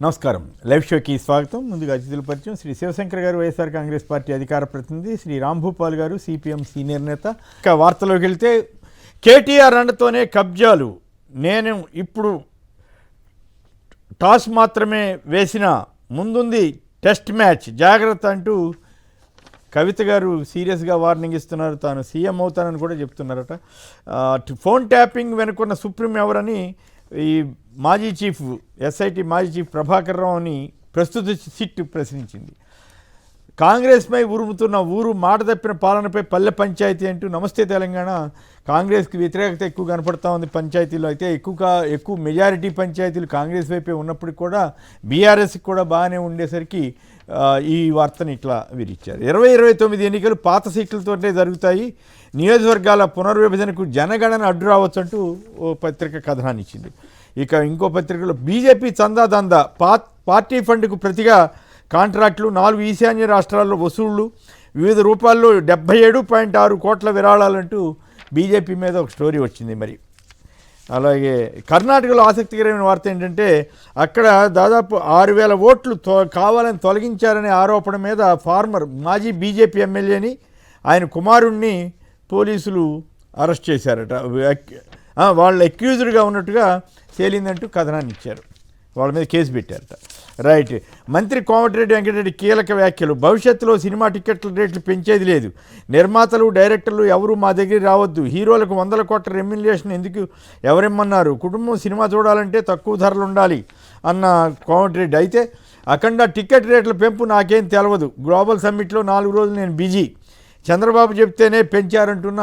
నమస్కారం. లైవ్ షోకి స్వాగతం. ముందుగా అతిథుల పరిచయం. శ్రీ శివశంకర్ గారు, వైఎస్ఆర్ కాంగ్రెస్ పార్టీ అధికార ప్రతినిధి. శ్రీ రాంభూపాల్ గారు, సిపిఎం సీనియర్ నేత. ఇక వార్తలోకి వెళ్తే, కేటీఆర్ అండతోనే కబ్జాలు, నేను ఇప్పుడు టాస్ మాత్రమే వేసిన, ముందుంది టెస్ట్ మ్యాచ్, జాగ్రత్త అంటూ కవిత గారు సీరియస్గా వార్నింగ్ ఇస్తున్నారు. తాను సీఎం అవుతానని కూడా చెప్తున్నారట. ఫోన్ ట్యాపింగ్ వెనుకున్న సుప్రీం ఎవరని ఈ మాజీ చీఫ్ ఎస్ఐటి మాజీ చీఫ్ ప్రభాకర్ రావుని ప్రస్తుత సిట్ ప్రశ్నించింది. కాంగ్రెస్పై ఉరుముతున్న ఊరు మాట తప్పిన పాలనపై పల్లె పంచాయతీ అంటూ నమస్తే తెలంగాణ కాంగ్రెస్కి వ్యతిరేకత ఎక్కువ కనపడతా ఉంది. పంచాయతీలో అయితే ఎక్కువ మెజారిటీ పంచాయతీలు కాంగ్రెస్ వైపే ఉన్నప్పటికీ కూడా బీఆర్ఎస్కి కూడా బాగానే ఉండేసరికి ఈ వార్తని ఇట్లా విరిచారు. 2029 ఎన్నికలు పాత సీట్లతోనే జరుగుతాయి, నియోజకవర్గాల పునర్విభజనకు జనగణన అడ్డు రావచ్చంటూ ఓ పత్రిక కథనాన్ని ఇచ్చింది. ఇక ఇంకో పత్రికలో బీజేపీ చందా దందా, పార్టీ ఫండ్కు ప్రతిగా కాంట్రాక్టులు, 4 ఈశాన్య రాష్ట్రాల్లో వసూళ్లు, వివిధ రూపాల్లో 77.6 కోట్ల విరాళాలంటూ బీజేపీ మీద ఒక స్టోరీ వచ్చింది. మరి అలాగే కర్ణాటకలో ఆసక్తికరమైన వార్త ఏంటంటే, అక్కడ దాదాపు 6,000 ఓట్లు కావాలని తొలగించారనే ఆరోపణ మీద ఫార్మర్ మాజీ బీజేపీ ఎమ్మెల్యేని ఆయన కుమారుణ్ణి పోలీసులు అరెస్ట్ చేశారట. వాళ్ళు అక్యూజ్డ్గా ఉన్నట్టుగా తేలిందంటూ కథనాన్ని ఇచ్చారు. వాళ్ళ మీద కేసు పెట్టారట. రైట్. మంత్రి కోమటిరెడ్డి వెంకటరెడ్డి కీలక వ్యాఖ్యలు. భవిష్యత్తులో సినిమా టికెట్ల రేట్లు పెంచేది లేదు, నిర్మాతలు డైరెక్టర్లు ఎవరు మా దగ్గర రావద్దు, హీరోలకు 100 కోట్ల రెమ్యునరేషన్ ఎందుకు ఎవరేమన్నారు, కుటుంబం సినిమా చూడాలంటే తక్కువ ధరలు ఉండాలి అన్న కోమటిరెడ్డి. అయితే అఖండ టికెట్ రేట్ల పెంపు నాకేం తెలవదు, గ్లోబల్ సమ్మిట్లో 4 రోజులు నేను బిజీ, చంద్రబాబు చెప్తేనే పెంచారంటున్న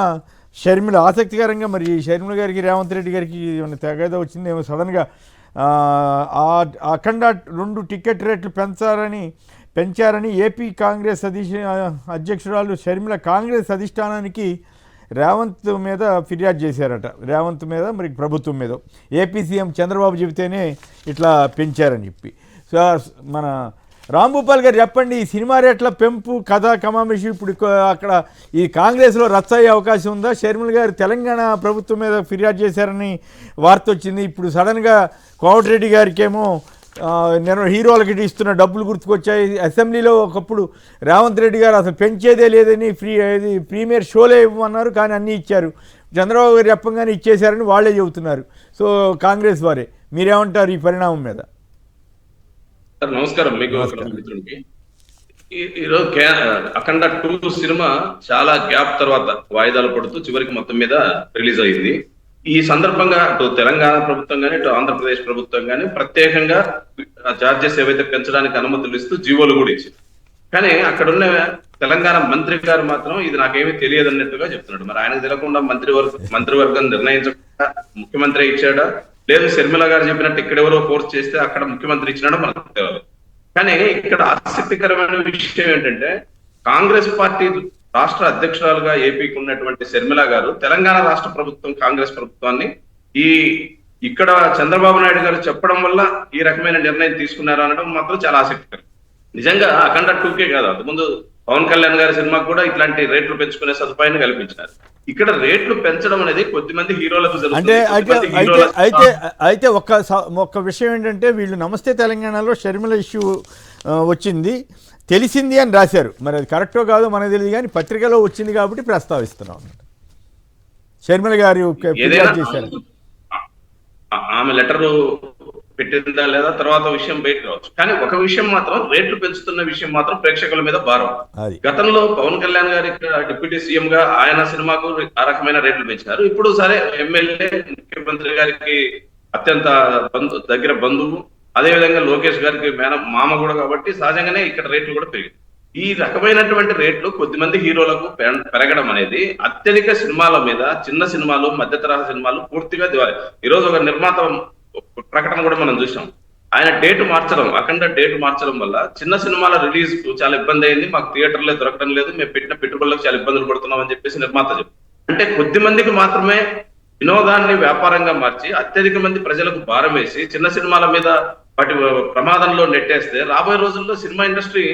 షర్మిల. ఆసక్తికరంగా మరి షర్మిల గారికి రేవంత్ రెడ్డి గారికి ఏమైనా తెగదా వచ్చింది ఏమో సడన్గా. అఖండ 2 టికెట్ రేట్లు పెంచారని ఏపీ కాంగ్రెస్ అధ్యక్షురాలు షర్మిల కాంగ్రెస్ అధిష్టానానికి రేవంత్ మీద ఫిర్యాదు చేశారట. రేవంత్ మీద మరి ప్రభుత్వం మీద ఏపీ సీఎం చంద్రబాబు చెబితేనే ఇట్లా పెంచారని చెప్పి. సో మన రాంభూపాల్ గారు చెప్పండి, ఈ సినిమా రేట్ల పెంపు కథ కమామిషి ఇప్పుడు అక్కడ ఈ కాంగ్రెస్లో రచ్చ అయ్యే అవకాశం ఉందా? షర్మిల గారు తెలంగాణ ప్రభుత్వం మీద ఫిర్యాదు చేశారని వార్త వచ్చింది. ఇప్పుడు సడన్గా కోమటిరెడ్డి గారికేమో హీరోలకి ఇస్తున్న డబ్బులు గుర్తుకొచ్చాయి. అసెంబ్లీలో ఒకప్పుడు రేవంత్ రెడ్డి గారు అసలు పెంచేదే లేదని ప్రీమియర్ షోలే ఇవ్వమన్నారు, కానీ అన్నీ ఇచ్చారు. చంద్రబాబు గారు చెప్పంగానే ఇచ్చేశారని వాళ్ళే చెబుతున్నారు. సో కాంగ్రెస్ వారే, మీరేమంటారు ఈ పరిణామం మీద? నమస్కారం మీకు మిత్రుడికి. ఈరోజు అఖండ 2 సినిమా చాలా గ్యాప్ తర్వాత వాయిదాలు పడుతూ చివరికి మొత్తం మీద రిలీజ్ అయింది. ఈ సందర్భంగా అటు తెలంగాణ ప్రభుత్వం కానీ ఇటు ఆంధ్రప్రదేశ్ ప్రభుత్వం కానీ ప్రత్యేకంగా చార్జెస్ ఏవైతే పెంచడానికి అనుమతులు ఇస్తూ జీవోలు కూడా ఇచ్చింది. కానీ అక్కడున్న తెలంగాణ మంత్రి గారు మాత్రం ఇది నాకేమీ తెలియదు అన్నట్టుగా చెప్తున్నాడు. మరి ఆయనకు తెలియకుండా మంత్రివర్గం నిర్ణయించకుండా ముఖ్యమంత్రి ఇచ్చాడా, లేదు షర్మిల గారు చెప్పినట్టు ఇక్కడెవరో ఫోర్స్ చేస్తే అక్కడ ముఖ్యమంత్రి ఇచ్చినాడో మనకు తెలియదు. కానీ ఇక్కడ ఆసక్తికరమైన విషయం ఏంటంటే, కాంగ్రెస్ పార్టీ రాష్ట్ర అధ్యక్షురాలుగా ఏపీకి ఉన్నటువంటి షర్మిల గారు తెలంగాణ రాష్ట్ర ప్రభుత్వం కాంగ్రెస్ ప్రభుత్వాన్ని ఇక్కడ చంద్రబాబు నాయుడు గారు చెప్పడం వల్ల ఈ రకమైన నిర్ణయం తీసుకున్నారు అనడం మాత్రం చాలా ఆసక్తికరం. నిజంగా అఖండ 2కే కాదు, అంతకుముందు పవన్ కళ్యాణ్ గారి సినిమాకు కూడా ఇట్లాంటి రేట్లు పెంచుకునే సదుపాయాన్ని కల్పించినారు. ఇక్కడ రేట్లు పెంచడం అనేది కొద్దిమంది హీరోలకు అయితే ఒక్క విషయం ఏంటంటే, వీళ్ళు నమస్తే తెలంగాణలో షర్మిల ఇష్యూ వచ్చింది తెలిసింది అని రాశారు. మరి అది కరెక్టో కాదో మనకు తెలియదు, కానీ పత్రికలో వచ్చింది కాబట్టి ప్రస్తావిస్తున్నాం. షర్మిల గారు చేశారు, ఆమె లెటర్ పెట్టిందా లేదా తర్వాత విషయం బయట రావచ్చు. కానీ ఒక విషయం మాత్రం, రేట్లు పెంచుతున్న విషయం మాత్రం ప్రేక్షకుల మీద భారం. గతంలో పవన్ కళ్యాణ్ గారి డిప్యూటీ సీఎం గా ఆయన సినిమాకు ఆ రకమైన రేట్లు పెంచినారు. ఇప్పుడు సరే ఎమ్మెల్యే ముఖ్యమంత్రి గారికి అత్యంత దగ్గర బంధువు, అదేవిధంగా లోకేష్ గారికి మామ కూడా, కాబట్టి సహజంగానే ఇక్కడ రేట్లు కూడా పెరిగాయి. ఈ రకమైనటువంటి రేట్లు కొద్దిమంది హీరోలకు పెరగడం అనేది అత్యధిక సినిమాల మీద, చిన్న సినిమాలు మధ్య తరహా సినిమాలు పూర్తిగా దివాలి. ఈరోజు ఒక నిర్మాత ప్రకటన కూడా మనం చూసాం, ఆయన డేట్ మార్చడం, అఖండ డేట్ మార్చడం వల్ల చిన్న సినిమాల రిలీజ్ కు చాలా ఇబ్బంది అయింది, మాకు థియేటర్లే దొరకడం లేదు, మేము పెట్టిన పెట్టుబడులకు చాలా ఇబ్బందులు పడుతున్నాం అని చెప్పేసి నిర్మాత చెప్పారు. అంటే కొద్ది మందికి మాత్రమే వినోదాన్ని వ్యాపారంగా మార్చి అత్యధిక మంది ప్రజలకు భారం వేసి చిన్న సినిమాల మీద వాటి ప్రమాదంలో నెట్టేస్తే రాబోయే రోజుల్లో సినిమా ఇండస్ట్రీ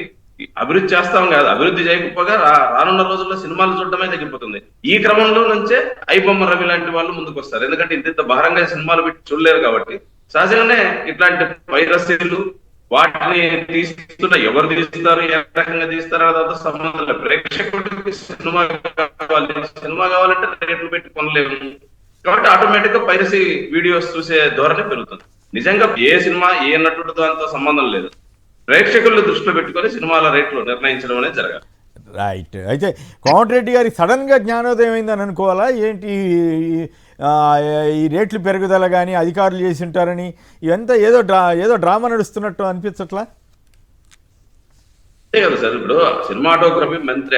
అభివృద్ధి చేస్తాం కాదు, అభివృద్ధి చేయకపోగా రానున్న రోజుల్లో సినిమాలు చూడటమే తగ్గిపోతుంది. ఈ క్రమంలో నుంచే ఐబొమ్మ రవి లాంటి వాళ్ళు ముందుకు వస్తారు. ఎందుకంటే ఇంత భారంగా సినిమాలు పెట్టి చూడలేరు కాబట్టి సహజంగానే ఇట్లాంటి వైరస్లు వాటిని తీస్తున్న ఎవరు తీస్తారు, ఏ రకంగా తీస్తారు అదంతా సంబంధం లేదు. ప్రేక్షకుడికి సినిమా కావాలంటే రేట్లు పెట్టి కొనలేము. కాబట్టి ఆటోమేటిక్ గా పైరసీ వీడియోస్ చూసే ధోరణి పెరుగుతుంది. నిజంగా ఏ సినిమా ఏ నటుడితో అంత సంబంధం లేదు. ప్రేక్షకులను దృష్టిలో పెట్టుకొని సినిమాల రేట్లు నిర్ణయించడం అనేది జరగాలి. రైట్. అయితే కోమటిరెడ్డి గారి సడన్గా జ్ఞానోదయం అయిందని అనుకోవాలా ఏంటి? ఈ రేట్లు పెరుగుదల కానీ అధికారులు చేసి ఉంటారని ఇవంతా ఏదో డ్రామా నడుస్తున్నట్టు అనిపించట్లా? అంతే కదా సార్. ఇప్పుడు సినిమాటోగ్రఫీ మంత్రి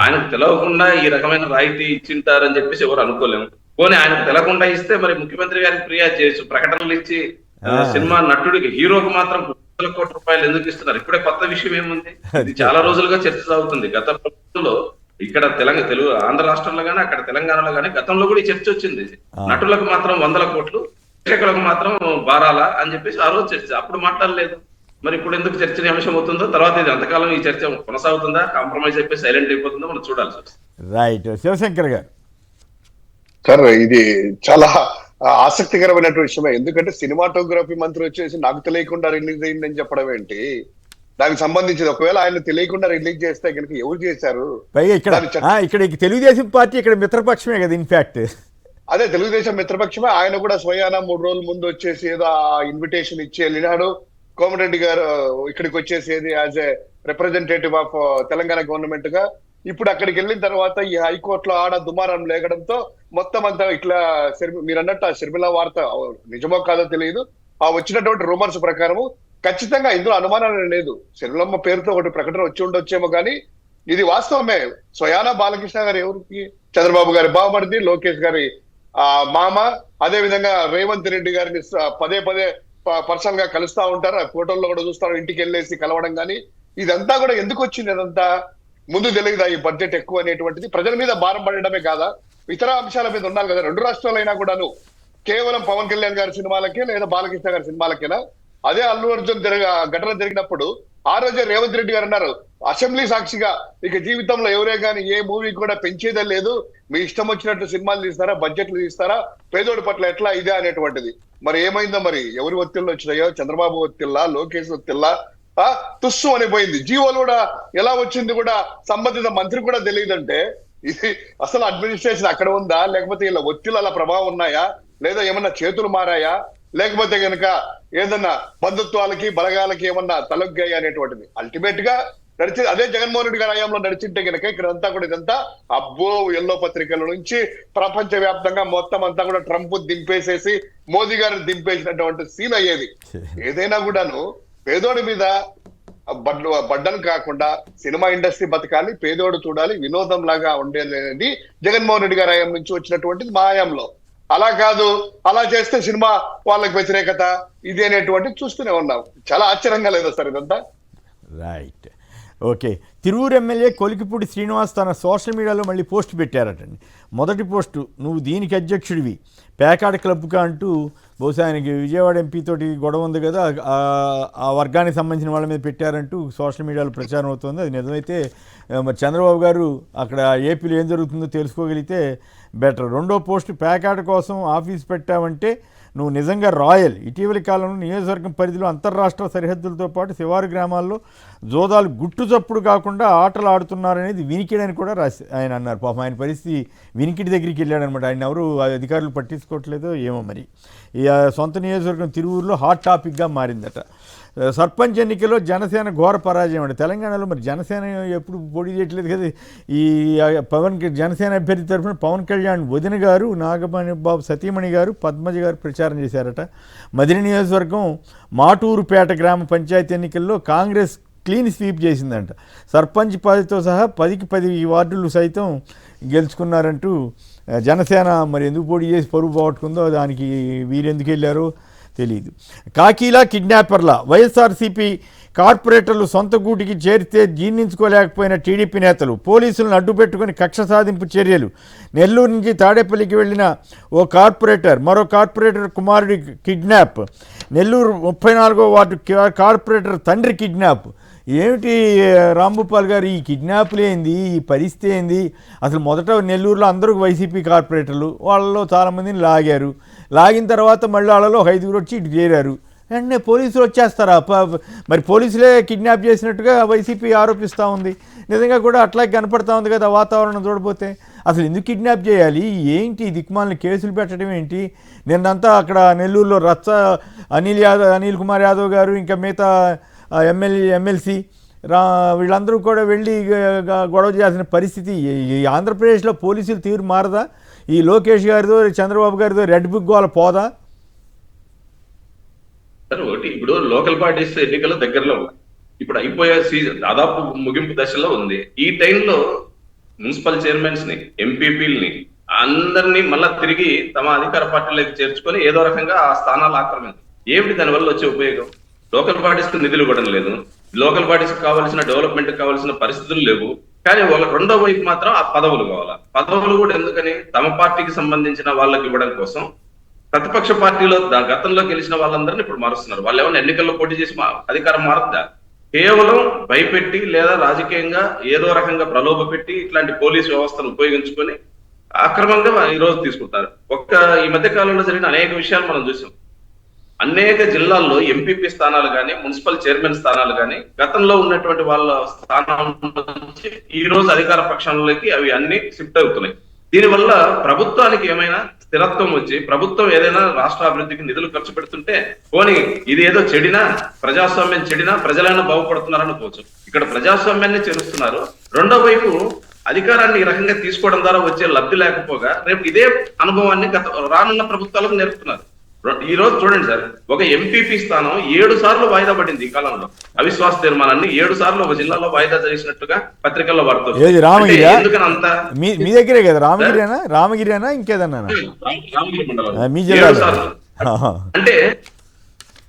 ఆయనకు తెలవకుండా ఈ రకమైన రాయితీ ఇచ్చింటారని చెప్పేసి ఎవరు అనుకోలేము. పోనీ ఆయనకు తెలకుండా ఇస్తే మరి ముఖ్యమంత్రి గారికి ఫిర్యాదు చేయొచ్చు. ప్రకటనలు ఇచ్చి సినిమా నటుడికి హీరోకి మాత్రం కోట్ల రూపాయలు ఎందుకు ఇస్తున్నారు? ఇప్పుడే కొత్త విషయం ఏముంది? ఇది చాలా రోజులుగా చర్చ సాగుతుంది. గత ప్రభుత్వంలో ఇక్కడ తెలుగు ఆంధ్ర రాష్ట్రంలో గానీ అక్కడ తెలంగాణలో గానీ గతంలో కూడా ఈ చర్చ వచ్చింది. నటులకు మాత్రం 100 కోట్లు, ప్రేక్షకులకు మాత్రం బారాలా అని చెప్పేసి ఆ రోజు చర్చ. అప్పుడు మాట్లాడలేదు. మరి ఇప్పుడు ఎందుకు చర్చనీయాంశం అవుతుందో, తర్వాత ఇది అంతకాలం ఈ చర్చ కొనసాగుతుందా, కాంప్రమైజ్ అయిపోయి సైలెంట్ అయిపోతుందో మనం చూడాల్సి వస్తుంది. రైట్. శివశంకర్ గారు సార్, ఇది చాలా ఆసక్తికరమైనటువంటి విషయమే. ఎందుకంటే సినిమాటోగ్రఫీ మంత్రి వచ్చేసి నాకు తెలియకుండా రిలీజ్ అయిందని చెప్పడం ఏంటి? దానికి సంబంధించి ఒకవేళ ఆయన తెలియకుండా రిలీజ్ చేస్తే కనుక ఎవరు చేశారు? పైగా ఇక్కడ తెలుగుదేశం పార్టీ ఇక్కడ మిత్రపక్షమే కదా. ఇన్ఫాక్ట్ అదే తెలుగుదేశం మిత్రపక్షమే. ఆయన కూడా స్వయానా 3 రోజుల ముందు వచ్చేసి ఏదో ఇన్విటేషన్ ఇచ్చి వెళ్ళినాడు. కోమటిరెడ్డి గారు ఇక్కడికి వచ్చేసి as a representative of Telangana government గా ఇప్పుడు అక్కడికి వెళ్ళిన తర్వాత ఈ హైకోర్టులో ఆడ దుమారం లేగడంతో మొత్తం అంతా ఇట్లా మీరు అన్నట్టు ఆ షర్మిల వార్త నిజమో కాదో తెలియదు. ఆ వచ్చినటువంటి రూమర్స్ ప్రకారము ఖచ్చితంగా ఇందులో అనుమానాలు లేదు. షర్మిలమ్మ పేరుతో ఒకటి ప్రకటన వచ్చి ఉండొచ్చేమో కానీ ఇది వాస్తవమే. స్వయానా బాలకృష్ణ గారు ఎవరికి చంద్రబాబు గారి బావమరిది, లోకేష్ గారి మామ, అదే విధంగా రేవంత్ రెడ్డి గారిని పదే పర్సనల్ గా కలుస్తా ఉంటారు. ఆ ఫోటోల్లో కూడా చూస్తారు, ఇంటికి వెళ్ళేసి కలవడం కానీ. ఇదంతా కూడా ఎందుకు వచ్చింది? అదంతా ముందు తెలియదా ఈ బడ్జెట్ ఎక్కువ అనేటువంటిది? ప్రజల మీద భారం పడడమే కాదా, ఇతర అంశాల మీద ఉండాలి కదా. 2 రాష్ట్రాలైనా కూడాను కేవలం పవన్ కళ్యాణ్ గారి సినిమాలకే లేదా బాలకృష్ణ గారి సినిమాలకేనా? అదే అల్లు అర్జున్ ఘటన జరిగినప్పుడు ఆ రోజే రేవంత్ రెడ్డి గారు అన్నారు అసెంబ్లీ సాక్షిగా, ఇక జీవితంలో ఎవరే కానీ ఏ మూవీ కూడా పెంచేదే లేదు, మీ ఇష్టం వచ్చినట్టు సినిమాలు తీస్తారా, బడ్జెట్లు తీస్తారా, పేదోడి పట్ల ఎట్లా ఇదే అనేటువంటిది. మరి ఏమైందో? మరి ఎవరి ఒత్తిళ్ళు వచ్చినాయో? చంద్రబాబు ఒత్తిళ్ళా, లోకేష్ ఒత్తిళ్ళా? తుస్సు అనిపోయింది. జీవోలు కూడా ఎలా వచ్చింది కూడా సంబంధిత మంత్రి కూడా తెలియదంటే ఇది అసలు అడ్మినిస్ట్రేషన్ అక్కడ ఉందా, లేకపోతే ఇలా ఒత్తిళ్ళు అలా ప్రభావం ఉన్నాయా, లేదా ఏమన్నా చేతులు మారాయా, లేకపోతే కనుక ఏదన్నా బంధుత్వాలకి బలగాలకి ఏమన్నా తలొగ్గాయి అనేటువంటిది అల్టిమేట్ గా నడిచి అదే జగన్మోహన్ రెడ్డి గారి హయాంలో నడిచింటే కనుక ఇక్కడంతా కూడా ఇదంతా అబ్బో ఎల్లో పత్రికల నుంచి ప్రపంచ వ్యాప్తంగా మొత్తం అంతా కూడా ట్రంప్ దింపేసేసి మోదీ గారిని దింపేసినటువంటి సీన్ అయ్యేది. ఏదైనా కూడాను పేదోడి మీద బడ్డను కాకుండా సినిమా ఇండస్ట్రీ బతకాలి, పేదోడు చూడాలి, వినోదం లాగా ఉండేది అనేది జగన్మోహన్ రెడ్డి గారి హయాం నుంచి వచ్చినటువంటిది. మా హయాంలో అలా కాదు, అలా చేస్తే సినిమా వాళ్ళకి వ్యతిరేకత ఇది అనేటువంటిది చూస్తూనే ఉన్నాం. చాలా ఆశ్చర్యంగా లేదా సార్ ఇదంతా? Right. Okay. Tiruvuru MLA Kolikapudi Srinivas తన సోషల్ మీడియాలో మళ్ళీ పోస్ట్ పెట్టారటండి. మొదటి పోస్టు, నువ్వు దీనికి అధ్యక్షుడివి, పేకాడ క్లబ్గా అంటూ. బహుశా ఆయనకి విజయవాడ ఎంపీ తోటి గొడవ ఉంది కదా, ఆ వర్గానికి సంబంధించిన వాళ్ళ మీద పెట్టారంటూ సోషల్ మీడియాలో ప్రచారం అవుతుంది. అది నిజమైతే మరి చంద్రబాబు గారు అక్కడ ఏపీలో ఏం జరుగుతుందో తెలుసుకోగలిగితే బెటర్. రెండో పోస్టు, పేకాట కోసం ఆఫీస్ పెట్టావంటే నువ్వు నిజంగా రాయల్. ఇటీవలి కాలంలో నియోజకవర్గం పరిధిలో అంతర్రాష్ట్ర సరిహద్దులతో పాటు శివారు గ్రామాల్లో జోదాలు గుట్టు చప్పుడు కాకుండా ఆటలు ఆడుతున్నారనేది వినికిడని కూడా ఆయన అన్నారు. పాపం ఆయన పరిస్థితి వినికిడి దగ్గరికి వెళ్ళాడనమాట. ఆయన ఎవరు అధికారులు పట్టించుకోవట్లేదో ఏమో. మరి ఈ సొంత నియోజకవర్గం తిరువూరులో హాట్ టాపిక్గా మారిందట. సర్పంచ్ ఎన్నికల్లో జనసేన ఘోర పరాజయం అండి. తెలంగాణలో మరి జనసేన ఎప్పుడు పోటీ చేయట్లేదు కదా. ఈ జనసేన అభ్యర్థి తరఫున పవన్ కళ్యాణ్ వదిన గారు, నాగమణి బాబు సతీమణి గారు, పద్మజ గారు ప్రచారం చేశారట. మదిరి నియోజకవర్గం మాటూరుపేట గ్రామ పంచాయతీ ఎన్నికల్లో కాంగ్రెస్ క్లీన్ స్వీప్ చేసిందంట. సర్పంచ్ పదవితో సహా 10కి 10 వార్డులు సైతం గెలుచుకున్నారంటూ జనసేన మరి ఎందుకు పోటీ చేసి పరువు పోగొట్టుకుందో, దానికి వీరెందుకు వెళ్ళారో తెలియదు. కాకీలా కిడ్నాపర్లా వైఎస్ఆర్సీపీ కార్పొరేటర్లు సొంత గూటికి చేరితే జీర్ణించుకోలేకపోయిన టీడీపీ నేతలు పోలీసులను అడ్డుపెట్టుకుని కక్ష సాధింపు చర్యలు. నెల్లూరు నుంచి తాడేపల్లికి వెళ్లిన ఓ కార్పొరేటర్, మరో కార్పొరేటర్ కుమారుడి కిడ్నాప్. నెల్లూరు 34వ వార్డు కార్పొరేటర్ తండ్రి కిడ్నాప్. ఏమిటి రాంభూపాల్ గారు, ఈ కిడ్నాప్లు ఏంది, ఈ పరిస్థితి ఏంది? అసలు మొదట నెల్లూరులో అందరూ వైసీపీ కార్పొరేటర్లు, వాళ్ళలో చాలామందిని లాగారు. లాగిన తర్వాత మళ్ళీ వాళ్ళలో 5 వచ్చి ఇటు చేరారు. వెంటనే పోలీసులు వచ్చేస్తారా? మరి పోలీసులే కిడ్నాప్ చేసినట్టుగా వైసీపీ ఆరోపిస్తూ ఉంది. నిజంగా కూడా అట్లాగే కనపడతా ఉంది కదా వాతావరణం చూడబోతే. అసలు ఎందుకు కిడ్నాప్ చేయాలి? ఏంటి దిక్కుమాలని కేసులు పెట్టడం ఏంటి? నిన్నంతా అక్కడ నెల్లూరులో రచ్చ అనిల్ కుమార్ యాదవ్ గారు ఇంకా మిగతా ఎమ్మెల్సీ వీళ్ళందరూ కూడా వెళ్ళి గొడవ చేయాల్సిన పరిస్థితి. ఈ ఆంధ్రప్రదేశ్లో పోలీసులు తీరు మారదా? ఈ లోకేష్ గారితో చంద్రబాబు గారితో రెడ్ బుక్ గోల పోదా? ఒకటి, ఇప్పుడు లోకల్ పార్టీస్ ఎన్నికల దగ్గరలో ఉన్నాయి. ఇప్పుడు అయిపోయే సీజన్ దాదాపు ముగింపు దశలో ఉంది. ఈ టైంలో మున్సిపల్ చైర్మన్స్ ని, ఎంపీపీలని అందరినీ మళ్ళా తిరిగి తమ అధికార పార్టీలోకి చేర్చుకొని ఏదో రకంగా ఆ స్థానాలు ఆక్రమించారు. ఏమిటి దానివల్ల వచ్చే ఉపయోగం? లోకల్ పార్టీస్ కు నిధులు ఇవ్వడం లేదు, లోకల్ పార్టీస్ కావాల్సిన డెవలప్మెంట్ కావాల్సిన పరిస్థితులు లేవు. కానీ రెండో వైపు మాత్రం ఆ పదవులు కావాలా. పదవులు కూడా ఎందుకని? తమ పార్టీకి సంబంధించిన వాళ్ళకి ఇవ్వడం కోసం ప్రతిపక్ష పార్టీలో గతంలో గెలిచిన వాళ్ళందరినీ ఇప్పుడు మారుస్తున్నారు. వాళ్ళు ఏమైనా ఎన్నికల్లో పోటీ చేసి అధికారం మారుతుందా? కేవలం భయపెట్టి లేదా రాజకీయంగా ఏదో రకంగా ప్రలోభ పెట్టి ఇట్లాంటి పోలీసు వ్యవస్థను ఉపయోగించుకొని అక్రమంగా ఈ రోజు తీసుకుంటారు. ఈ మధ్య కాలంలో జరిగిన అనేక విషయాలు మనం చూసాం. అనేక జిల్లాల్లో ఎంపీపీ స్థానాలు కానీ, మున్సిపల్ చైర్మన్ స్థానాలు కానీ గతంలో ఉన్నటువంటి వాళ్ళ స్థానం నుంచి ఈ రోజు అధికార పక్షంలోకి అవి అన్ని షిఫ్ట్ అవుతున్నాయి. దీనివల్ల ప్రభుత్వానికి ఏమైనా స్థిరత్వం వచ్చి ప్రభుత్వం ఏదైనా రాష్ట్ర అభివృద్ధికి నిధులు ఖర్చు పెడుతుంటే పోనీ ఇది ఏదో చెడినా, ప్రజాస్వామ్యం చెడినా ప్రజలైనా బాగుపడుతున్నారని పోవచ్చు. ఇక్కడ ప్రజాస్వామ్యాన్ని చేరుస్తున్నారు. రెండో వైపు అధికారాన్ని ఈ రకంగా తీసుకోవడం ద్వారా వచ్చే లబ్ధి లేకపోగా రేపు ఇదే అనుభవాన్ని రానున్న ప్రభుత్వాలకు నేర్పుతున్నారు. ఈ రోజు చూడండి సార్, ఒక ఎంపీపీ స్థానం 7 సార్లు వాయిదా పడింది. ఈ కాలంలో అవిశ్వాస తీర్మానాన్ని 7 సార్లు ఒక జిల్లాలో వాయిదా చేసినట్టుగా పత్రికల్లో వార్తలు. ఎందుకని అంత మీ దగ్గరే కదా? రామగిరినా ఇంకేదన్నా? రామగిరి మండలం 7 సార్లు.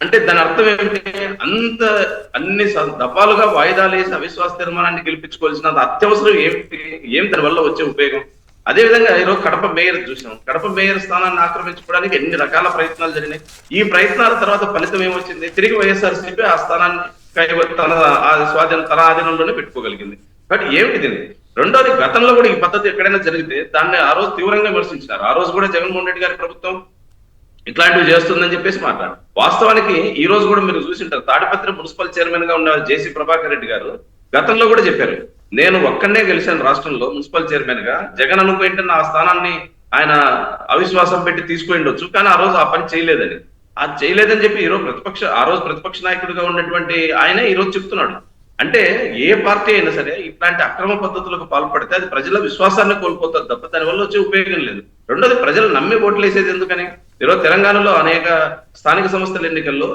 అంటే దాని అర్థం ఏమిటి? అన్ని దఫాలుగా వాయిదాలు వేసి అవిశ్వాస తీర్మానాన్ని గెలిపించుకోవాల్సిన అత్యవసరం ఏం దాని వల్ల వచ్చే ఉపయోగం? అదే విధంగా ఈరోజు కడప మేయర్ చూసాం. కడప మేయర్ స్థానాన్ని ఆక్రమించుకోవడానికి ఎన్ని రకాల ప్రయత్నాలు జరిగినాయి. ఈ ప్రయత్నాల తర్వాత ఫలితం ఏమొచ్చింది? తిరిగి వైఎస్ఆర్సీపీ ఆ స్థానాన్ని తన ఆధీనంలోనే పెట్టుకోగలిగింది. కాబట్టి ఏమిటి? రెండోది, గతంలో కూడా ఈ పద్ధతి ఎక్కడైనా జరిగితే దాన్ని ఆ రోజు తీవ్రంగా విమర్శించినారు. ఆ రోజు కూడా జగన్మోహన్ రెడ్డి గారి ప్రభుత్వం ఇట్లాంటివి చేస్తుందని చెప్పేసి మాట్లాడు. వాస్తవానికి ఈ రోజు కూడా మీరు చూసింటారు, తాడిపత్రి మున్సిపల్ చైర్మన్ గా ఉన్న జేసీ ప్రభాకర్ రెడ్డి గారు గతంలో కూడా చెప్పారు, నేను ఒక్కనే గెలిచాను రాష్ట్రంలో మున్సిపల్ చైర్మన్ గా. జగన్ అనుకుంటే ఆ స్థానాన్ని ఆయన అవిశ్వాసం పెట్టి తీసుకుపోయిండొచ్చు, కానీ ఆ రోజు ఆ పని చేయలేదని. అది చేయలేదని చెప్పి ఆ రోజు ప్రతిపక్ష నాయకుడిగా ఉన్నటువంటి ఆయనే ఈ రోజు చెప్తున్నాడు. అంటే ఏ పార్టీ అయినా సరే ఇట్లాంటి అక్రమ పద్ధతులకు పాల్పడితే అది ప్రజల విశ్వాసాన్ని కోల్పోతుంది తప్ప దానివల్ల వచ్చే ఉపయోగం లేదు. రెండోది, ప్రజలు నమ్మి ఓట్లు వేసేది ఎందుకని? ఈరోజు తెలంగాణలో అనేక స్థానిక సంస్థల ఎన్నికల్లో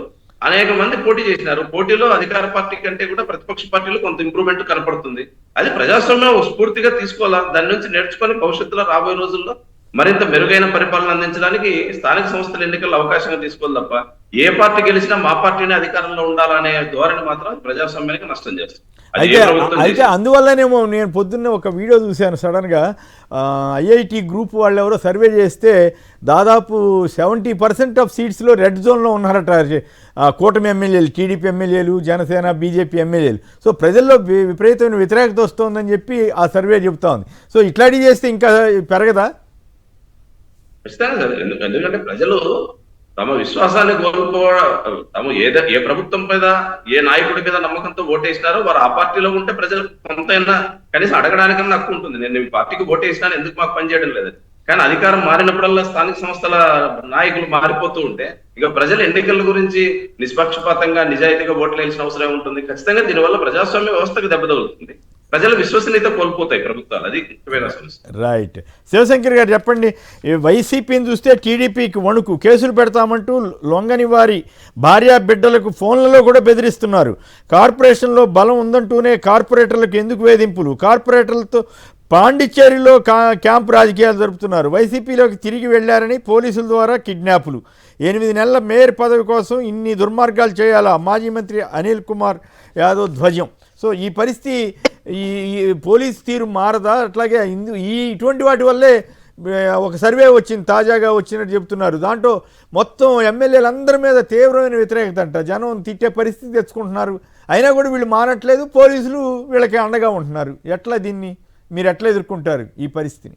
అనేక మంది పోటీ చేసినారు. పోటీలో అధికార పార్టీ కంటే కూడా ప్రతిపక్ష పార్టీలో కొంత ఇంప్రూవ్మెంట్ కనపడుతుంది. అది ప్రజాస్వామ్యం స్ఫూర్తిగా తీసుకోవాలా, దాని నుంచి నేర్చుకొని భవిష్యత్తులో రాబోయే రోజుల్లో మరింత మెరుగైన పరిపాలన అందించడానికి స్థానిక సంస్థల ఎన్నికల్లో అవకాశంగా తీసుకోవాలి తప్ప ఏ పార్టీ గెలిచినా మా పార్టీని అధికారంలో ఉండాలనే ధోరణి మాత్రం ప్రజాస్వామ్యానికి నష్టం చేస్తుంది. అయితే అందువల్లనేమో నేను పొద్దున్నే ఒక వీడియో చూశాను సడన్గా. ఐఐటి గ్రూప్ వాళ్ళు ఎవరో సర్వే చేస్తే దాదాపు 70% ఆఫ్ సీట్స్లో రెడ్ జోన్లో ఉన్నారట కూటమి ఎమ్మెల్యేలు, టీడీపీ ఎమ్మెల్యేలు, జనసేన, బీజేపీ ఎమ్మెల్యేలు. సో ప్రజల్లో విపరీతమైన వ్యతిరేకత వస్తుందని చెప్పి ఆ సర్వే చెబుతా ఉంది. సో ఇట్లాంటివి చేస్తే ఇంకా పెరగదా? ఎందుకంటే ప్రజలు తమ విశ్వాసాన్ని తమ ఏ ప్రభుత్వం మీద, ఏ నాయకుడి మీద నమ్మకంతో ఓటేసినారో వారు ఆ పార్టీలో ఉంటే ప్రజలకు కొంతైనా కనీసం అడగడానికన్నా హక్కు ఉంటుంది. నేను ఈ పార్టీకి ఓటేసినాను, ఎందుకు మాకు పనిచేయడం లేదు. కానీ అధికారం మారినప్పుడల్లా స్థానిక సంస్థల నాయకులు మారిపోతూ ఉంటే ఇక ప్రజల ఎన్నికల గురించి నిష్పక్షపాతంగా నిజాయితీగా ఓట్లు వేయాల్సిన అవసరం ఉంటుంది. ఖచ్చితంగా దీనివల్ల ప్రజాస్వామ్య వ్యవస్థకు దెబ్బతగులుతుంది, ప్రజల విశ్వసనీయత కోల్పోతాయి ప్రభుత్వాలు. అది ముఖ్యమైన సమస్య. రైట్. శివశంకర్ గారు చెప్పండి, వైసీపీని చూస్తే టీడీపీకి వణుకు, కేసులు పెడతామంటూ లొంగని వారి భార్యా బిడ్డలకు ఫోన్లలో కూడా బెదిరిస్తున్నారు. కార్పొరేషన్లో బలం ఉందంటూనే కార్పొరేటర్లకు ఎందుకు వేధింపులు? కార్పొరేటర్లతో పాండిచ్చేరిలో క్యాంపు రాజకీయాలు జరుపుతున్నారు. వైసీపీలోకి తిరిగి వెళ్లారని పోలీసుల ద్వారా కిడ్నాపులు. 8 నెలల మేయర్ పదవి కోసం ఇన్ని దుర్మార్గాలు చేయాలా? మాజీ మంత్రి అనిల్ కుమార్ యాదవ్ ధ్వజం. సో ఈ పరిస్థితి, ఈ పోలీస్ తీరు మారదా? అట్లాగే ఇటువంటి వాటి వల్లే ఒక సర్వే వచ్చింది, తాజాగా వచ్చినట్టు చెప్తున్నారు. దాంట్లో మొత్తం ఎమ్మెల్యేలందరి మీద తీవ్రమైన వ్యతిరేకత అంట. జనం తిట్టే పరిస్థితి తెచ్చుకుంటున్నారు. అయినా కూడా వీళ్ళు మానట్లేదు, పోలీసులు వీళ్ళకి అండగా ఉంటున్నారు. దీన్ని మీరు ఎట్లా ఎదుర్కొంటారు ఈ పరిస్థితిని?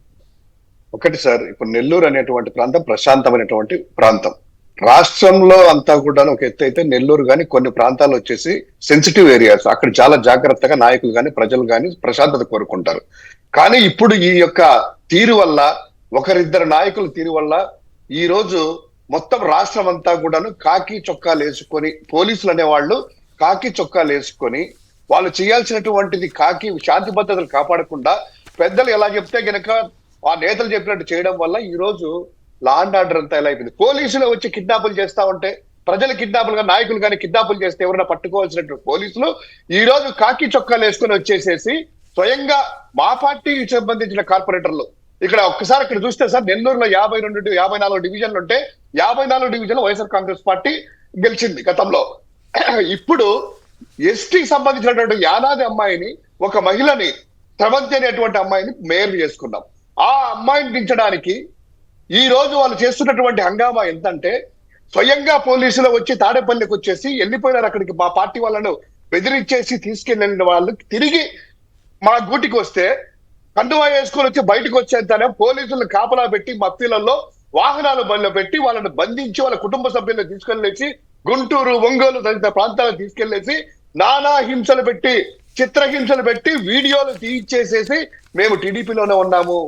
ఒకటి సార్, ఇప్పుడు నెల్లూరు అనేటువంటి ప్రాంతం ప్రశాంతమైనటువంటి ప్రాంతం. రాష్ట్రంలో అంతా కూడా ఒక ఎత్తు అయితే, నెల్లూరు కానీ కొన్ని ప్రాంతాలు వచ్చేసి సెన్సిటివ్ ఏరియాస్, అక్కడ చాలా జాగ్రత్తగా నాయకులు కానీ ప్రజలు కానీ ప్రశాంతత కోరుకుంటారు. కానీ ఇప్పుడు ఈ యొక్క తీరు వల్ల, ఒకరిద్దరు నాయకుల తీరు వల్ల ఈ రోజు మొత్తం రాష్ట్రం అంతా కూడాను కాకి చొక్కాలు వేసుకొని, పోలీసులు అనేవాళ్ళు కాకి చొక్కాలు వేసుకొని వాళ్ళు చేయాల్సినటువంటిది కాకి శాంతి భద్రతలు కాపాడకుండా పెద్దలు ఎలా చెప్తే గనక ఆ నేతలు చెప్పినట్టు చేయడం వల్ల ఈ రోజు లా అండ్ ఆర్డర్ అంతా ఎలా అయిపోయింది. పోలీసులు వచ్చి కిడ్నాపులు చేస్తా ఉంటే, ప్రజలు కిడ్నాపులుగా, నాయకులు కానీ కిడ్నాపులు చేస్తే ఎవరైనా పట్టుకోవాల్సినటువంటి పోలీసులు ఈ రోజు కాకి చొక్కాలు వేసుకొని వచ్చేసేసి స్వయంగా మా పార్టీకి సంబంధించిన కార్పొరేటర్లు ఇక్కడ ఒక్కసారి ఇక్కడ చూస్తే సార్, నెల్లూరులో 54 డివిజన్లు ఉంటే 54 డివిజన్లు వైఎస్ఆర్ కాంగ్రెస్ పార్టీ గెలిచింది గతంలో. ఇప్పుడు ఎస్టీకి సంబంధించినటువంటి యానాది అమ్మాయిని, ఒక మహిళని, స్రవంతి అనేటువంటి అమ్మాయిని మేయర్ చేసుకున్నాం. ఆ అమ్మాయిని దించడానికి ఈ రోజు వాళ్ళు చేస్తున్నటువంటి హంగామా ఎంతంటే, స్వయంగా పోలీసులు వచ్చి తాడేపల్లికి వచ్చేసి వెళ్ళిపోయినారు అక్కడికి. మా పార్టీ వాళ్ళను బెదిరించేసి తీసుకెళ్ళిన వాళ్ళు తిరిగి మా గూటికి వస్తే కండువా వేసుకొని వచ్చి బయటకు వచ్చేంతనే పోలీసులను కాపలా పెట్టి మఫ్తీలలో వాహనాలు బల్లో పెట్టి వాళ్ళని బంధించి వాళ్ళ కుటుంబ సభ్యులను తీసుకెళ్లేసి గుంటూరు, ఒంగోలు తదితర ప్రాంతాలకు తీసుకెళ్లేసి నానా హింసలు పెట్టి, చిత్రహింసలు పెట్టి వీడియోలు తీయించేసేసి మేము టీడీపీలోనే ఉన్నాము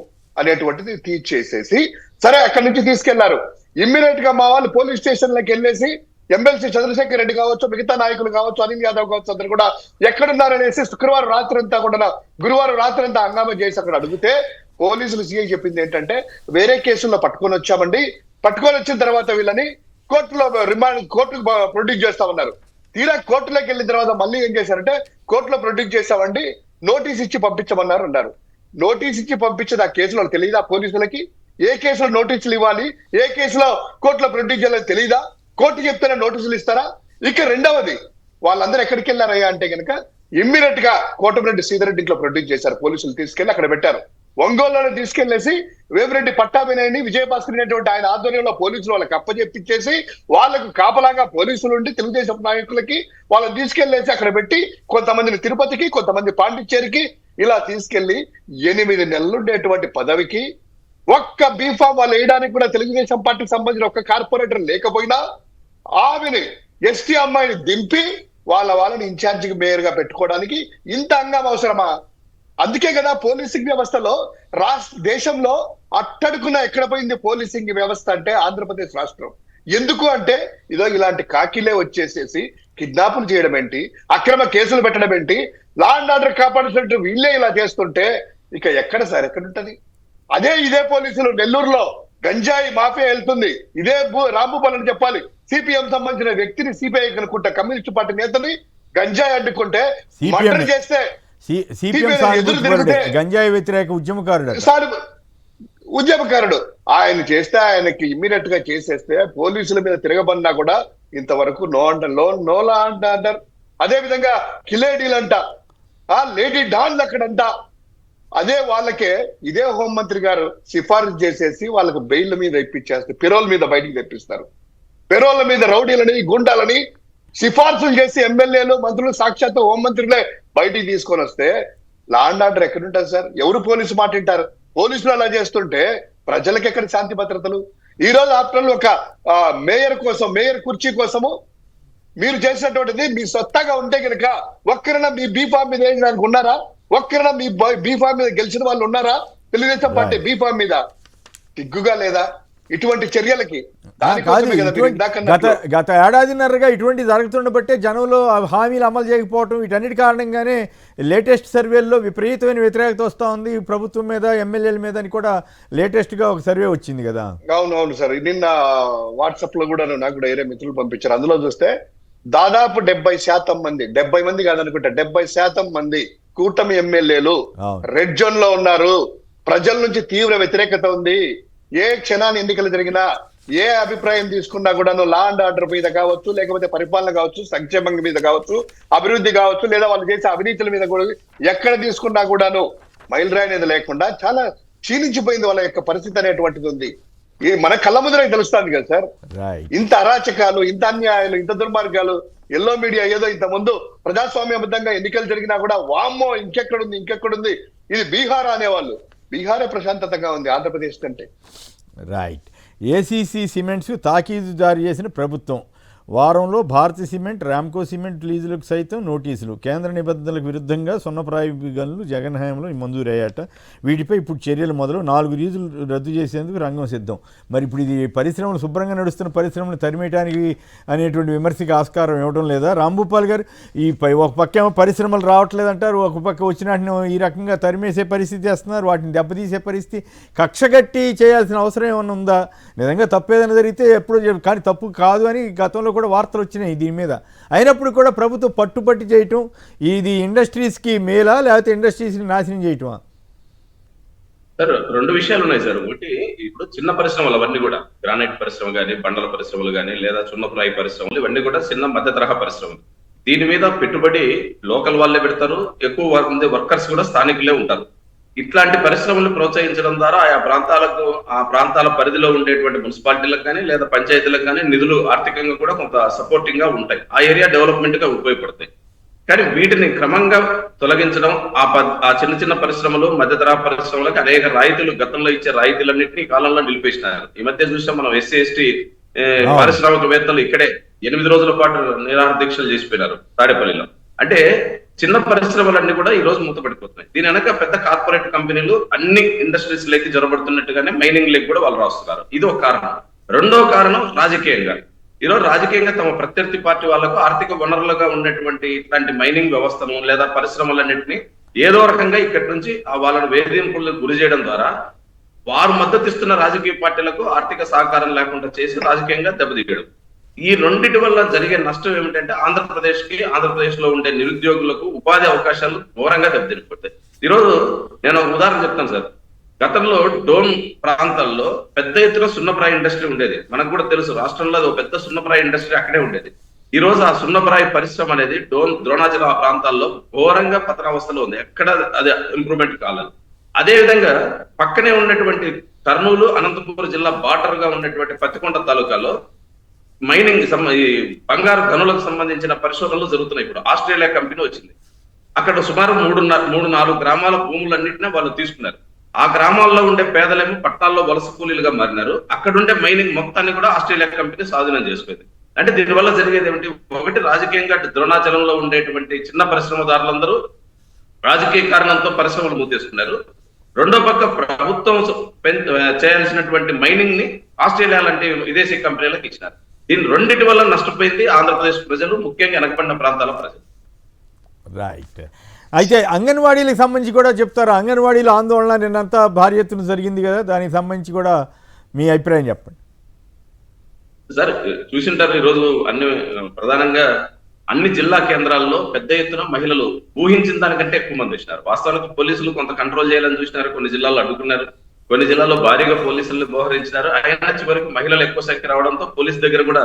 అనేటువంటిది తీర్చేసేసి, సరే అక్కడి నుంచి తీసుకెళ్లారు. ఇమ్మీడియట్ గా మా వాళ్ళు పోలీస్ స్టేషన్లకు వెళ్ళేసి ఎమ్మెల్సీ చంద్రశేఖర్ రెడ్డి కావచ్చు, మిగతా నాయకులు కావచ్చు, అనిల్ యాదవ్ కావచ్చు, అందరు కూడా ఎక్కడున్నారనేసి శుక్రవారం రాత్రి అంతా కూడా, గురువారం రాత్రి అంతా హంగామా చేసి అక్కడ అడిగితే పోలీసులు సీఐ చెప్పింది ఏంటంటే, వేరే కేసుల్లో పట్టుకొని వచ్చామండి, పట్టుకొని వచ్చిన తర్వాత వీళ్ళని కోర్టులో కోర్టుకు ప్రొడ్యూస్ చేస్తా ఉన్నారు. తీరా కోర్టులోకి వెళ్ళిన తర్వాత మళ్ళీ ఏం చేశారంటే, కోర్టులో ప్రొడ్యూస్ చేసామండి, నోటీస్ ఇచ్చి పంపించమన్నారు అన్నారు. నోటీస్ ఇచ్చి పంపించేది ఆ కేసులో తెలియదా పోలీసులకి? ఏ కేసులో నోటీసులు ఇవ్వాలి, ఏ కేసులో కోర్టులో ప్రొడ్యూస్ చేయాలని తెలియదా? కోర్టు చెప్తేనే నోటీసులు ఇస్తారా? ఇక రెండవది, వాళ్ళందరూ ఎక్కడికి వెళ్ళారయ్యా అంటే కనుక ఇమ్మీడియట్ గా కోటమిరెడ్డి శ్రీధర్ ఇంట్లో ప్రొడ్యూస్ చేశారు. పోలీసులు తీసుకెళ్లి అక్కడ పెట్టారు. ఒంగోలులోనే తీసుకెళ్లేసి వేమిరెడ్డి పట్టాభినయని, విజయభాస్కర్ అనేటువంటి ఆయన ఆధ్వర్యంలో పోలీసులు వాళ్ళకి అప్పచెప్పించేసి, వాళ్ళకు కాపలాగా పోలీసులు ఉండి తెలుగుదేశం నాయకులకి వాళ్ళని తీసుకెళ్లేసి అక్కడ పెట్టి, కొంతమందిని తిరుపతికి, కొంతమంది పాండిచ్చేరికి ఇలా తీసుకెళ్లి 8 నెలలు ఉండేటువంటి పదవికి ఒక్క బీఫామ్ వాళ్ళు వేయడానికి కూడా తెలుగుదేశం పార్టీకి సంబంధించిన ఒక్క కార్పొరేటర్ లేకపోయినా ఆమెని, ఎస్టీ అమ్మాయిని దింపి వాళ్ళని ఇన్ఛార్జికి మేయర్ గా పెట్టుకోవడానికి ఇంత అంగం అవసరమా? అందుకే కదా పోలీసింగ్ వ్యవస్థలో దేశంలో అట్టడుకున ఎక్కడ పోయింది పోలీసింగ్ వ్యవస్థ అంటే ఆంధ్రప్రదేశ్ రాష్ట్రం. ఎందుకు అంటే ఇదో ఇలాంటి కాకిలే వచ్చేసేసి కిడ్నాపులు చేయడం ఏంటి, అక్రమ కేసులు పెట్టడం ఏంటి, లా అండ్ ఆర్డర్ కాపాడుతున్నట్టు వీళ్ళే ఇలా చేస్తుంటే ఇక ఎక్కడ సార్, ఎక్కడుంటది? ఇదే పోలీసులు నెల్లూరులో గంజాయి మాఫియా వెళ్తుంది, ఇదే రాంభూపాల్ అని చెప్పాలి, సిపిఎం సంబంధించిన వ్యక్తిని, సిపిఐ అనుకుంటా కమ్యూనిస్ట్ పార్టీ నేతని గంజాయి అడ్డుకుంటే, మర్డర్ చేస్తే గంజాయి వ్యతిరేక ఉద్యమకారుడు ఆయన చేస్తే, ఆయనకి ఇమ్మీడియట్ గా చేసేస్తే, పోలీసుల మీద తిరగబడినా కూడా ఇంతవరకు నో లా అండ్ ఆర్డర్. అదే విధంగా కిలేడీలంట, లేడీ డాన్లు అక్కడంట, అదే వాళ్ళకే ఇదే హోంమంత్రి గారు సిఫారసు చేసేసి వాళ్ళకు బెయిల్ మీద ఇప్పించేస్తారు, పెరోల్ మీద బయటికి తెప్పిస్తారు. పెరోల్ మీద రౌడీలని, గుండాలని సిఫార్సులు చేసి ఎమ్మెల్యేలు, మంత్రులు, సాక్షాత్ హోంమంత్రులే బయటికి తీసుకొని వస్తే లా అండ్ ఆర్డర్ ఎక్కడుంటారు సార్? ఎవరు పోలీసు మాట వింటారు? పోలీసులు అలా చేస్తుంటే ప్రజలకు ఎక్కడ శాంతి భద్రతలు? ఈ రోజు ఆఫ్టర్ ఒక మేయర్ కోసం, మేయర్ కుర్చీ కోసము మీరు చేసినటువంటిది మీ సొత్తాగా ఉంటే కనుక ఒక్కరైనా మీ బీఫామ్ మీద వేయడానికి ఉన్నారా? ఒక్కరైనా మీ బీఫామ్ మీద గెలిచిన వాళ్ళు ఉన్నారా? తెలుగుదేశం పార్టీ బీఫామ్ మీద సిగ్గుగా లేదా ఇటువంటి చర్యలకి? గత ఏడాదిన్నరగా ఇటువంటి జరుగుతుండబట్టే జనంలో హామీలు అమలు చేయకపోవటం, వీటన్నిటి కారణంగానే లేటెస్ట్ సర్వేల్లో విపరీతమైన వ్యతిరేకత వస్తూ ఉంది ప్రభుత్వం మీద, ఎమ్మెల్యేల మీద అని కూడా లేటెస్ట్ గా ఒక సర్వే వచ్చింది కదా. అవునవును సార్, నిన్న వాట్సాప్ లో కూడా నాకు కూడా ఏరే మిత్రులు పంపించారు. అందులో చూస్తే దాదాపు 70% మంది, 70 మంది కాదనుకుంటా, 70% మంది కూటమి ఎమ్మెల్యేలు రెడ్ జోన్ లో ఉన్నారు. ప్రజల నుంచి తీవ్ర వ్యతిరేకత ఉంది. ఏ క్షణాన్ని ఎన్నికలు జరిగినా, ఏ అభిప్రాయం తీసుకున్నా కూడాను లా అండ్ ఆర్డర్ మీద కావచ్చు, లేకపోతే పరిపాలన కావచ్చు, సంక్షేమం మీద కావచ్చు, అభివృద్ధి కావచ్చు, లేదా వాళ్ళు చేసే అవినీతుల మీద కూడా ఎక్కడ తీసుకున్నా కూడాను మైలురాయి అనేది లేకుండా చాలా క్షీణించిపోయింది వాళ్ళ యొక్క పరిస్థితి అనేటువంటిది ఉంది. మన కళ్ళ ముందరే తెలుస్తుంది కదా సార్. ఇంత అరాచకాలు, ఇంత అన్యాయాలు, ఇంత దుర్మార్గాలు, ఎల్లో మీడియా ఏదో ఇంత ముందు ప్రజాస్వామ్యబద్ధంగా ఎన్నికలు జరిగినా కూడా వామ్మో ఇంకెక్కడుంది, ఇది బీహార్ అనేవాళ్ళు. బీహారే ప్రశాంతతంగా ఉంది ఆంధ్రప్రదేశ్ కంటే. రైట్. ఏసీసీ సిమెంట్స్ తాకీదు జారీ చేసిన ప్రభుత్వం. వారంలో భారతీ సిమెంట్, రామ్కో సిమెంట్ లీజులకు సైతం నోటీసులు. కేంద్ర నిబంధనలకు విరుద్ధంగా సున్నప్రాయ గనులు జగన్ హయాంలో మంజూరయ్యాట. వీటిపై ఇప్పుడు చర్యలు మొదలు. 4 లీజులు రద్దు చేసేందుకు రంగం సిద్ధం. మరి ఇప్పుడు ఇది పరిశ్రమలు శుభ్రంగా నడుస్తున్న పరిశ్రమలు తరిమేయడానికి అనేటువంటి విమర్శకి ఆస్కారం ఇవ్వడం లేదా? రాంభూపాల్ గారు, ఒక పక్క ఏమో పరిశ్రమలు రావట్లేదంటారు, ఒక పక్క వచ్చిన ఈ రకంగా తరిమేసే పరిస్థితి చేస్తున్నారు, వాటిని దెబ్బతీసే పరిస్థితి. కక్షగట్టి చేయాల్సిన అవసరం ఏమైనా ఉందా? నిజంగా తప్పు ఏదైనా జరిగితే ఎప్పుడో, కానీ తప్పు కాదు అని గతంలో కూడా వార్తలు వచ్చినాయి దీని మీద. అయినప్పుడు కూడా ప్రభుత్వం పట్టుబట్టి చేయటం ఇది ఇండస్ట్రీస్కి మేలా లేకపోతే ఇండస్ట్రీస్ని నాశనం చేయటమా? సార్, 2 విషయాలు ఉన్నాయి సార్. ఒకటి, ఇప్పుడు చిన్న పరిశ్రమలు అవన్నీ కూడా గ్రానైట్ పరిశ్రమ కానీ, బండల పరిశ్రమలు కానీ, లేదా సున్నప్రాయ పరిశ్రమలు, ఇవన్నీ కూడా చిన్న మధ్య తరహా పరిశ్రమలు. దీని మీద పెట్టుబడి లోకల్ వాళ్ళే పెడతారు, ఎక్కువ మంది వర్కర్స్ కూడా స్థానికులే ఉంటారు. ఇట్లాంటి పరిశ్రమలు ప్రోత్సహించడం ద్వారా ఆ ప్రాంతాల పరిధిలో ఉండేటువంటి మున్సిపాలిటీలకు కానీ లేదా పంచాయతీలకు కానీ నిధులు ఆర్థికంగా కూడా కొంత సపోర్టింగ్ గా ఉంటాయి, ఆ ఏరియా డెవలప్మెంట్ గా ఉపయోగపడతాయి. కానీ వీటిని క్రమంగా తొలగించడం, ఆ చిన్న చిన్న పరిశ్రమలు, మధ్యతరహా పరిశ్రమలకు అనేక రాయితీలు, గతంలో ఇచ్చే రాయితీలన్నింటినీ కాలంలో నిలిపేసినారు. ఈ మధ్య చూసాం మనం, ఎస్సీ ఎస్టీ పారిశ్రామికవేత్తలు ఇక్కడే 8 రోజుల పాటు నిరాహార దీక్షలు చేసిపోయినారు తాడేపల్లిలో. అంటే చిన్న పరిశ్రమలన్నీ కూడా ఈ రోజు మూతపడిపోతున్నాయి. దీని వెనక పెద్ద కార్పొరేట్ కంపెనీలు అన్ని ఇండస్ట్రీస్ లకి జొరబడుతున్నట్టుగానే మైనింగ్ లకి కూడా వాళ్ళు రాస్తున్నారు. ఇది ఒక కారణం. రెండో కారణం రాజకీయంగా. ఈరోజు రాజకీయంగా తమ ప్రత్యర్థి పార్టీ వాళ్లకు ఆర్థిక వనరులుగా ఉన్నటువంటి ఇట్లాంటి మైనింగ్ వ్యవస్థను లేదా పరిశ్రమలన్నింటినీ ఏదో రకంగా ఇక్కడి నుంచి వాళ్ళని వేధింపులకు గురి చేయడం ద్వారా వారు మద్దతిస్తున్న రాజకీయ పార్టీలకు ఆర్థిక సహకారం లేకుండా చేసి రాజకీయంగా దెబ్బతీయడం. ఈ రెండిటి వల్ల జరిగే నష్టం ఏమిటంటే ఆంధ్రప్రదేశ్ లో ఉండే నిరుద్యోగులకు ఉపాధి అవకాశాలు ఘోరంగా దెబ్బతిరిపోతాయి. ఈరోజు నేను ఒక ఉదాహరణ చెప్తాను సార్. గతంలో డోన్ ప్రాంతాల్లో పెద్ద ఎత్తున సున్నప్రాయ ఇండస్ట్రీ ఉండేది. మనకు కూడా తెలుసు, రాష్ట్రంలో అది ఒక పెద్ద సున్నప్రాయ ఇండస్ట్రీ అక్కడే ఉండేది. ఈ రోజు ఆ సున్నప్రాయ పరిశ్రమ అనేది ద్రోణాచల ప్రాంతాల్లో ఘోరంగా పతనావస్థలో ఉంది. ఎక్కడ అది ఇంప్రూవ్మెంట్ కాలేదు. అదే విధంగా పక్కనే ఉన్నటువంటి కర్నూలు, అనంతపురం జిల్లా బార్డర్ గా ఉన్నటువంటి పత్తికొండ తాలూకాలో మైనింగ్ బంగారు గనులకు సంబంధించిన పరిశోధనలు జరుగుతున్నాయి. ఇప్పుడు ఆస్ట్రేలియా కంపెనీ వచ్చింది. అక్కడ సుమారు 3-4 గ్రామాల భూములన్నింటినీ వాళ్ళు తీసుకున్నారు. ఆ గ్రామాల్లో ఉండే పేదలేమో పట్టాల్లో వలస కూలీలుగా మారినారు. అక్కడ ఉండే మైనింగ్ మొత్తాన్ని కూడా ఆస్ట్రేలియా కంపెనీ స్వాధీనం చేసుకుంది. అంటే దీనివల్ల జరిగేది ఏమిటి? ఒకటి, రాజకీయంగా ద్రోణాచలంలో ఉండేటువంటి చిన్న పరిశ్రమదారులందరూ రాజకీయ కారణంతో పరిశ్రమలు మూతేసుకున్నారు. రెండో పక్క ప్రభుత్వం చేయాల్సినటువంటి మైనింగ్ ని ఆస్ట్రేలియా లాంటి విదేశీ కంపెనీలకు ఇచ్చినారు. దీని రెండింటి వల్ల నష్టపోయింది ఆంధ్రప్రదేశ్ ప్రజలు, ముఖ్యంగా వెనకబడిన ప్రాంతాల ప్రజలు. రైట్. అయితే అంగన్వాడీలకు సంబంధించి కూడా చెప్తారు. అంగన్వాడీల ఆందోళన నిన్నంతా భారీ ఎత్తున జరిగింది కదా, దానికి సంబంధించి కూడా మీ అభిప్రాయం చెప్పండి సార్. చూసింటారు, ఈరోజు ప్రధానంగా అన్ని జిల్లా కేంద్రాల్లో పెద్ద ఎత్తున మహిళలు ఊహించిన దానికంటే ఎక్కువ మంది వచ్చినారు. వాస్తవానికి పోలీసులు కొంత కంట్రోల్ చేయాలని చూసినారు, కొన్ని జిల్లాల్లో అడ్డుకున్నారు, కొన్ని జిల్లాల్లో భారీగా పోలీసులు మోహరించినారు. అయినా చివరికి మహిళలు ఎక్కువ సంఖ్య రావడంతో పోలీస్ దగ్గర కూడా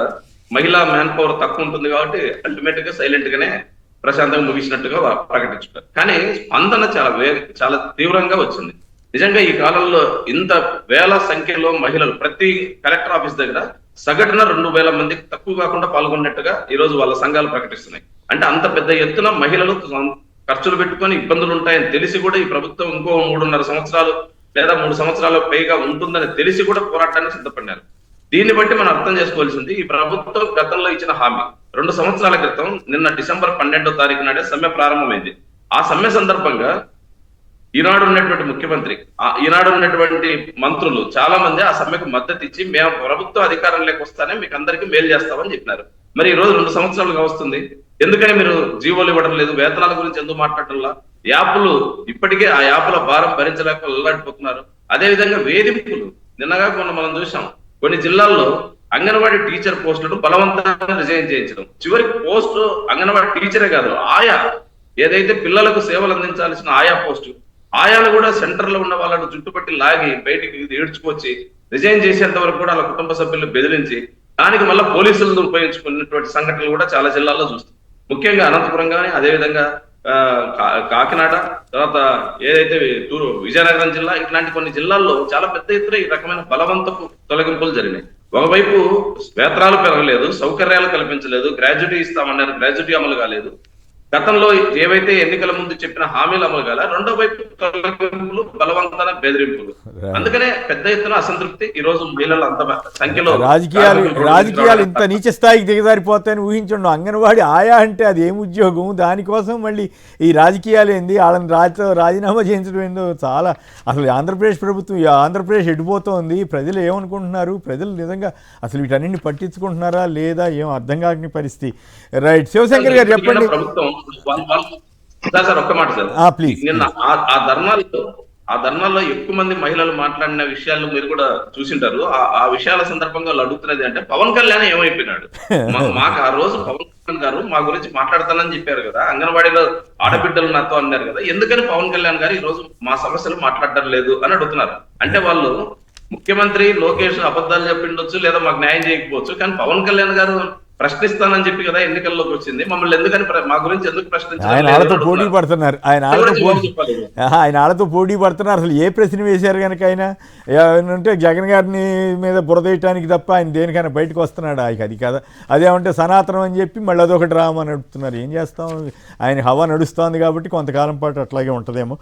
మహిళా మ్యాన్ పవర్ తక్కువ ఉంటుంది కాబట్టి అల్టిమేట్ గా సైలెంట్ గానే ప్రశాంతంగా ముగిసినట్టుగా ప్రకటించారు. కానీ స్పందన చాలా తీవ్రంగా వచ్చింది. నిజంగా ఈ కాలంలో ఇంత వేల సంఖ్యలో మహిళలు ప్రతి కలెక్టర్ ఆఫీస్ దగ్గర సగటున 2000 మందికి తక్కువ కాకుండా పాల్గొన్నట్టుగా ఈ రోజు వాళ్ళ సంఘాలు ప్రకటిస్తున్నాయి. అంటే అంత పెద్ద ఎత్తున మహిళలు ఖర్చులు పెట్టుకొని ఇబ్బందులు ఉంటాయని తెలిసి కూడా ఈ ప్రభుత్వం ఇంకో 3.5 సంవత్సరాలు లేదా 3 సంవత్సరాల పైగా ఉంటుందని తెలిసి కూడా పోరాటానికి సిద్ధపడినారు. దీన్ని బట్టి మనం అర్థం చేసుకోవాల్సింది, ఈ ప్రభుత్వం గతంలో ఇచ్చిన హామీ 2 సంవత్సరాల క్రితం నిన్న డిసెంబర్ 12వ తారీఖు నాడే సమ్మె ప్రారంభమైంది. ఆ సమ్మె సందర్భంగా ఈనాడు ఉన్నటువంటి ముఖ్యమంత్రి, ఈనాడు ఉన్నటువంటి మంత్రులు చాలా మంది ఆ సమ్మెకు మద్దతు ఇచ్చి మేము ప్రభుత్వ అధికారంలోకి వస్తానే మీకు అందరికీ మేలు చేస్తామని చెప్పినారు. మరి ఈ రోజు 2 సంవత్సరాలుగా వస్తుంది, ఎందుకని మీరు జీవోలు ఇవ్వడం లేదు? వేతనాల గురించి ఎందుకు మాట్లాడటంలా? యాప్లు ఇప్పటికే ఆ యాప్ల భారం భరించలేక వెళ్ళాడిపోతున్నారు. అదే విధంగా వేధింపులు నిన్నగా మనం చూసాం. కొన్ని జిల్లాల్లో అంగన్వాడీ టీచర్ పోస్టులను బలవంతంగా రిజైన్ చేయించడం, చివరికి పోస్టు అంగన్వాడీ టీచరే కాదు, ఆయా ఏదైతే పిల్లలకు సేవలు అందించాల్సిన ఆయా పోస్టు, ఆయాను కూడా సెంటర్ లో ఉన్న వాళ్ళను చుట్టుపట్టి లాగి బయటికి ఏడ్చుకొచ్చి రిజైన్ చేసేంత వరకు కూడా వాళ్ళ కుటుంబ సభ్యులు బెదిరించి దానికి మళ్ళీ పోలీసులను ఉపయోగించుకున్నటువంటి సంఘటనలు కూడా చాలా జిల్లాల్లో చూస్తాం. ముఖ్యంగా అనంతపురం కానీ, అదేవిధంగా కాకినాడ, తర్వాత ఏదైతే విజయనగరం జిల్లా, ఇట్లాంటి కొన్ని జిల్లాల్లో చాలా పెద్ద ఎత్తున ఈ రకమైన బలవంతపు తొలగింపులు జరిగినాయి. ఒకవైపు వేతనాలు పెరగలేదు, సౌకర్యాలు కల్పించలేదు, గ్రాడ్యుటీ ఇస్తామన్నారు, గ్రాడ్యుటీ అమలు కాలేదు. గతంలో ఏవైతే ఎన్నికల ముందు చెప్పిన హామీలు అమలు కాల, రెండో వైపు తొలగింపులు, బలవంతన బెదిరింపులు. అందుకనే పెద్ద ఎత్తున అసంతృప్తి. ఈ రోజు మహిళలు అంత సంఖ్యలో రాజకీయాలు ఇంత నీచ స్థాయికి దిగజారిపోతాయని ఊహించండు. అంగన్వాడి ఆయా అంటే అది ఏం ఉద్యోగం, దానికోసం మళ్ళీ ఈ రాజకీయాలు ఏంది, వాళ్ళని రాజీనామా చేయించడం ఏందో చాలా. అసలు ఆంధ్రప్రదేశ్ ప్రభుత్వం, ఆంధ్రప్రదేశ్ ఎడిపోతోంది. ప్రజలు ఏమనుకుంటున్నారు, ప్రజలు నిజంగా అసలు వీటన్నింటిని పట్టించుకుంటున్నారా లేదా ఏం అర్థం కాని పరిస్థితి. రైట్, శివశంకర్ గారు చెప్పండి. ప్రభుత్వం సార్ ఒక్క మాట సార్, ప్లీజ్. నిన్న ఆ ధర్నాల్లో ఎక్కువ మంది మహిళలు మాట్లాడిన విషయాలు మీరు కూడా చూసింటారు. ఆ విషయాల సందర్భంగా వాళ్ళు అడుగుతున్నది అంటే, పవన్ కళ్యాణ్ ఏమైపోయినాడు? మాకు ఆ రోజు పవన్ కళ్యాణ్ గారు మా గురించి మాట్లాడతానని చెప్పారు కదా, అంగన్వాడీలో ఆడబిడ్డలు నాతో అన్నారు కదా, ఎందుకని పవన్ కళ్యాణ్ గారు ఈ రోజు మా సమస్యలు మాట్లాడటం లేదు అని అడుగుతున్నారు. అంటే వాళ్ళు ముఖ్యమంత్రి లోకేష్ అబద్ధాలు చెప్పిండొచ్చు, లేదా మాకు న్యాయం చేయకపోవచ్చు, కానీ పవన్ కళ్యాణ్ గారు ప్రశ్నిస్తానని చెప్పి కదా ఎన్నికల్లోకి వచ్చింది. మమ్మల్ని ఎందుకని మా గురించి ఎందుకు ప్రశ్నించారు? ఆయన ఆళ్ళతో పోటీ పడుతున్నారు. అసలు ఏ ప్రశ్న వేశారు కనుక ఆయన అంటే జగన్ గారిని మీద బురదేయటానికి తప్ప ఆయన దేనికైనా బయటకు వస్తున్నాడు. అది కదా, అదేమంటే సనాతనం అని చెప్పి మళ్ళీ అదొక డ్రామా నడుపుతున్నారు. ఏం చేస్తాం, ఆయన హవా నడుస్తోంది కాబట్టి కొంతకాలం పాటు అట్లాగే ఉంటుందేమో.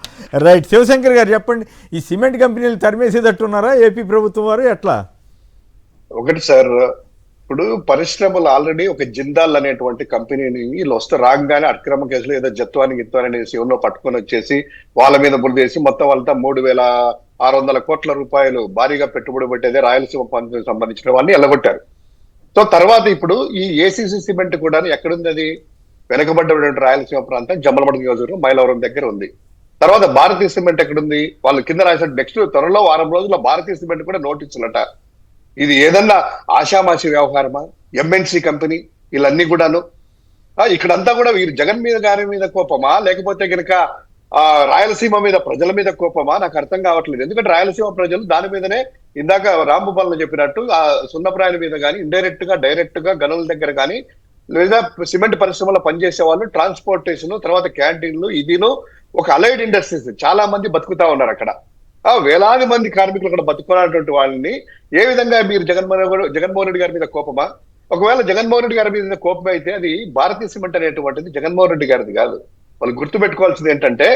రైట్, శివశంకర్ గారు చెప్పండి. ఈ సిమెంట్ కంపెనీలు తరిమేసేటట్టున్నారా ఏపీ ప్రభుత్వం వారు, ఎట్లా? ఒకటి సార్, ఇప్పుడు పరిశ్రమలు ఆల్రెడీ ఒక జిందాల్ అనేటువంటి కంపెనీని వీళ్ళు వస్తే రాగానే అక్రమ కేసులు ఏదో జత్వాని గిత్వాని అనేసి ఎవరినో పట్టుకొని వచ్చేసి వాళ్ళ మీద బురదేసి మొత్తం వాళ్ళంతా 3,600 కోట్ల రూపాయలు భారీగా పెట్టుబడి పెట్టేదే రాయలసీమ ప్రాంతానికి సంబంధించిన వాళ్ళని ఎల్లగొట్టారు. సో తర్వాత ఇప్పుడు ఈ ఏసీసీ సిమెంట్ కూడా ఎక్కడుంది? అది వెనకబడ్డటువంటి రాయలసీమ ప్రాంతం జమ్మలమడుగు నియోజకవర్గం మైలవరం దగ్గర ఉంది. తర్వాత భారతీయ సిమెంట్ ఎక్కడుంది? వాళ్ళు కింద రాసినట్టు నెక్స్ట్ త్వరలో 6 రోజుల్లో భారతీయ సిమెంట్ కూడా నోటీసులట. ఇది ఏదన్నా ఆషామాషి వ్యవహారమా? ఎంఎన్సీ కంపెనీ వీళ్ళన్నీ కూడాను ఇక్కడంతా కూడా వీరు జగన్ మీద గారి మీద కోపమా, లేకపోతే కనుక రాయలసీమ మీద ప్రజల మీద కోపమా? నాకు అర్థం కావట్లేదు. ఎందుకంటే రాయలసీమ ప్రజలు దాని మీదనే ఇందాక రాంభూపాలను చెప్పినట్టు ఆ సున్నప్రాయాల మీద కానీ డైరెక్ట్ గా గనుల దగ్గర కానీ, లేదా సిమెంట్ పరిశ్రమలో పనిచేసే వాళ్ళు, ట్రాన్స్పోర్టేషన్, తర్వాత క్యాంటీన్లు, ఇదిను ఒక అలైడ్ ఇండస్ట్రీస్ చాలా మంది బతుకుతా ఉన్నారు అక్కడ. వేలాది మంది కార్మికులు అక్కడ బతుకున్నటువంటి వాళ్ళని ఏ విధంగా మీరు జగన్మోహన్ రెడ్డి గారి మీద కోపమా? ఒకవేళ జగన్మోహన్ రెడ్డి గారి మీద కోపం అయితే అది భారతీయ సిమెంట్ అనేటువంటిది జగన్మోహన్ రెడ్డి గారిది కాదు. వాళ్ళు గుర్తు పెట్టుకోవాల్సింది ఏంటంటే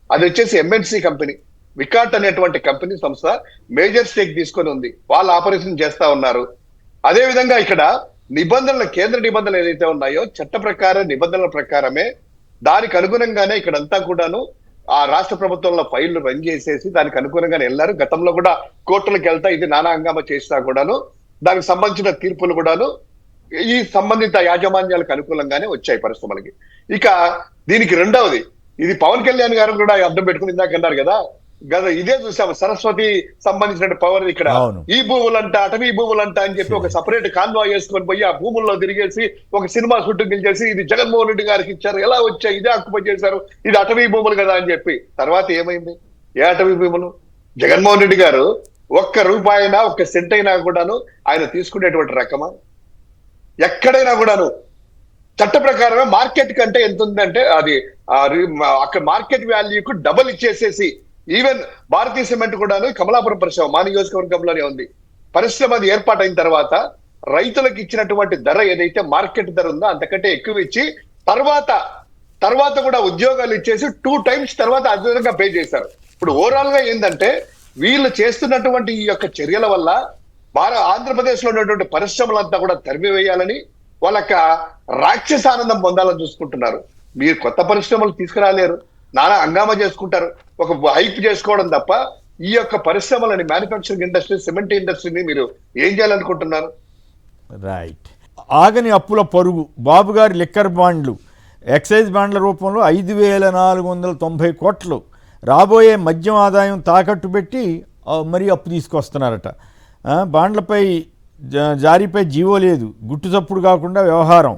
అది వచ్చేసి ఎంఎన్సీ కంపెనీ, వికాట్ అనేటువంటి కంపెనీ సంస్థ మేజర్ స్టేక్ తీసుకొని ఉంది. వాళ్ళు ఆపరేషన్ చేస్తా ఉన్నారు. అదే విధంగా ఇక్కడ నిబంధనలు, కేంద్ర నిబంధనలు ఏదైతే ఉన్నాయో చట్ట ప్రకారం నిబంధనల ప్రకారమే దానికి అనుగుణంగానే ఇక్కడంతా కూడాను ఆ రాష్ట్ర ప్రభుత్వంలో ఫైళ్లు రన్ చేసేసి దానికి అనుగుణంగానే వెళ్ళారు. గతంలో కూడా కోర్టులకు వెళ్తా ఇది నానా హంగామా చేసినా కూడాను దానికి సంబంధించిన తీర్పులు కూడాను ఈ సంబంధిత యాజమాన్యాలకు అనుకూలంగానే వచ్చాయి పరిశ్రమలకి. ఇక దీనికి రెండవది, ఇది పవన్ కళ్యాణ్ గారు కూడా అర్థం పెట్టుకుని ఇందాక అన్నారు కదా, ఇదే చూసాము సరస్వతి సంబంధించిన పవర్ ఇక్కడ ఈ భూములంట అటవీ భూములంట అని చెప్పి ఒక సపరేట్ కాన్వాయ్ వేసుకొని పోయి ఆ భూముల్లో తిరిగేసి ఒక సినిమా షూటింగ్ చేసి ఇది జగన్మోహన్ రెడ్డి గారికి ఇచ్చారు, ఎలా వచ్చాయి, ఇదే ఆక్యుపై చేశారు, ఇది అటవీ భూములు కదా అని చెప్పి. తర్వాత ఏమైంది? ఏ అటవీ భూములు? జగన్మోహన్ రెడ్డి గారు ఒక్క రూపాయినా ఒక్క సెంట్ అయినా కూడాను ఆయన తీసుకునేటువంటి రకమా? ఎక్కడైనా కూడాను చట్ట ప్రకారమే మార్కెట్ కంటే ఎంత ఉందంటే అది అక్కడ మార్కెట్ వాల్యూకు డబుల్ ఇచ్చేసేసి, ఈవెన్ భారతీయ సిమెంట్ కూడాను కమలాపురం పరిశ్రమ మా నియోజకవర్గంలోనే ఉంది. పరిశ్రమ అది ఏర్పాటైన తర్వాత రైతులకు ఇచ్చినటువంటి ధర ఏదైతే మార్కెట్ ధర ఉందో అంతకంటే ఎక్కువ ఇచ్చి తర్వాత కూడా ఉద్యోగాలు ఇచ్చేసి 2 times తర్వాత అధికంగా పే చేశారు. ఇప్పుడు ఓవరాల్ గా ఏంటంటే వీళ్ళు చేస్తున్నటువంటి ఈ యొక్క చర్యల వల్ల ఆంధ్రప్రదేశ్ లో ఉన్నటువంటి పరిశ్రమలంతా కూడా తరిమివేయాలని వాళ్ళక రాక్షస ఆనందం పొందాలని చూసుకుంటున్నారు. మీరు కొత్త పరిశ్రమలు తీసుకురాలేరు, నానా హంగామా చేసుకుంటారు, ఒక హైప్ చేసుకోవడం తప్ప ఈ యొక్క పరిశ్రమలని, మ్యానుఫ్యాక్చరింగ్ ఇండస్ట్రీ, సిమెంట్ ఇండస్ట్రీని మీరు ఏం చేయాలనుకుంటున్నారు? రైట్, ఆగని అప్పుల పరుగు. బాబు గారి లిక్కర్ బాండ్లు, ఎక్సైజ్ బాండ్ల రూపంలో 5,490 కోట్లు రాబోయే మద్యం ఆదాయం తాకట్టు పెట్టి మరీ అప్పు తీసుకొస్తున్నారట. బాండ్లపై జారీపై జీవో లేదు, గుట్టు చప్పుడు కాకుండా వ్యవహారం.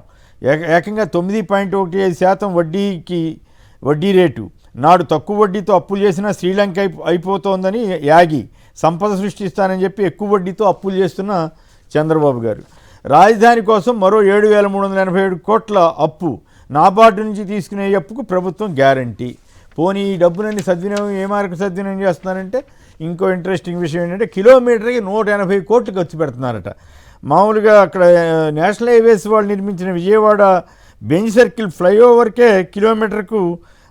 ఏకంగా 9.15% వడ్డీ రేటు. నాడు తక్కువ వడ్డీతో అప్పులు చేసినా శ్రీలంక అయిపోతోందని యాగి. సంపద సృష్టిస్తానని చెప్పి ఎక్కువ వడ్డీతో అప్పులు చేస్తున్న చంద్రబాబు గారు. రాజధాని కోసం మరో 7,387 కోట్ల అప్పు. నాబార్డు నుంచి తీసుకునే అప్పుకు ప్రభుత్వం గ్యారంటీ. పోనీ ఈ డబ్బులన్నీ సద్వినియోగం ఏ మార్కు సద్వినియోగం చేస్తున్నారంటే, ఇంకో ఇంట్రెస్టింగ్ విషయం ఏంటంటే కిలోమీటర్కి 180 కోట్లు ఖర్చు పెడుతున్నారట. మామూలుగా అక్కడ నేషనల్ హైవేస్ వాళ్ళు నిర్మించిన విజయవాడ బెంజ్ సర్కిల్ ఫ్లైఓవర్కే కిలోమీటర్కు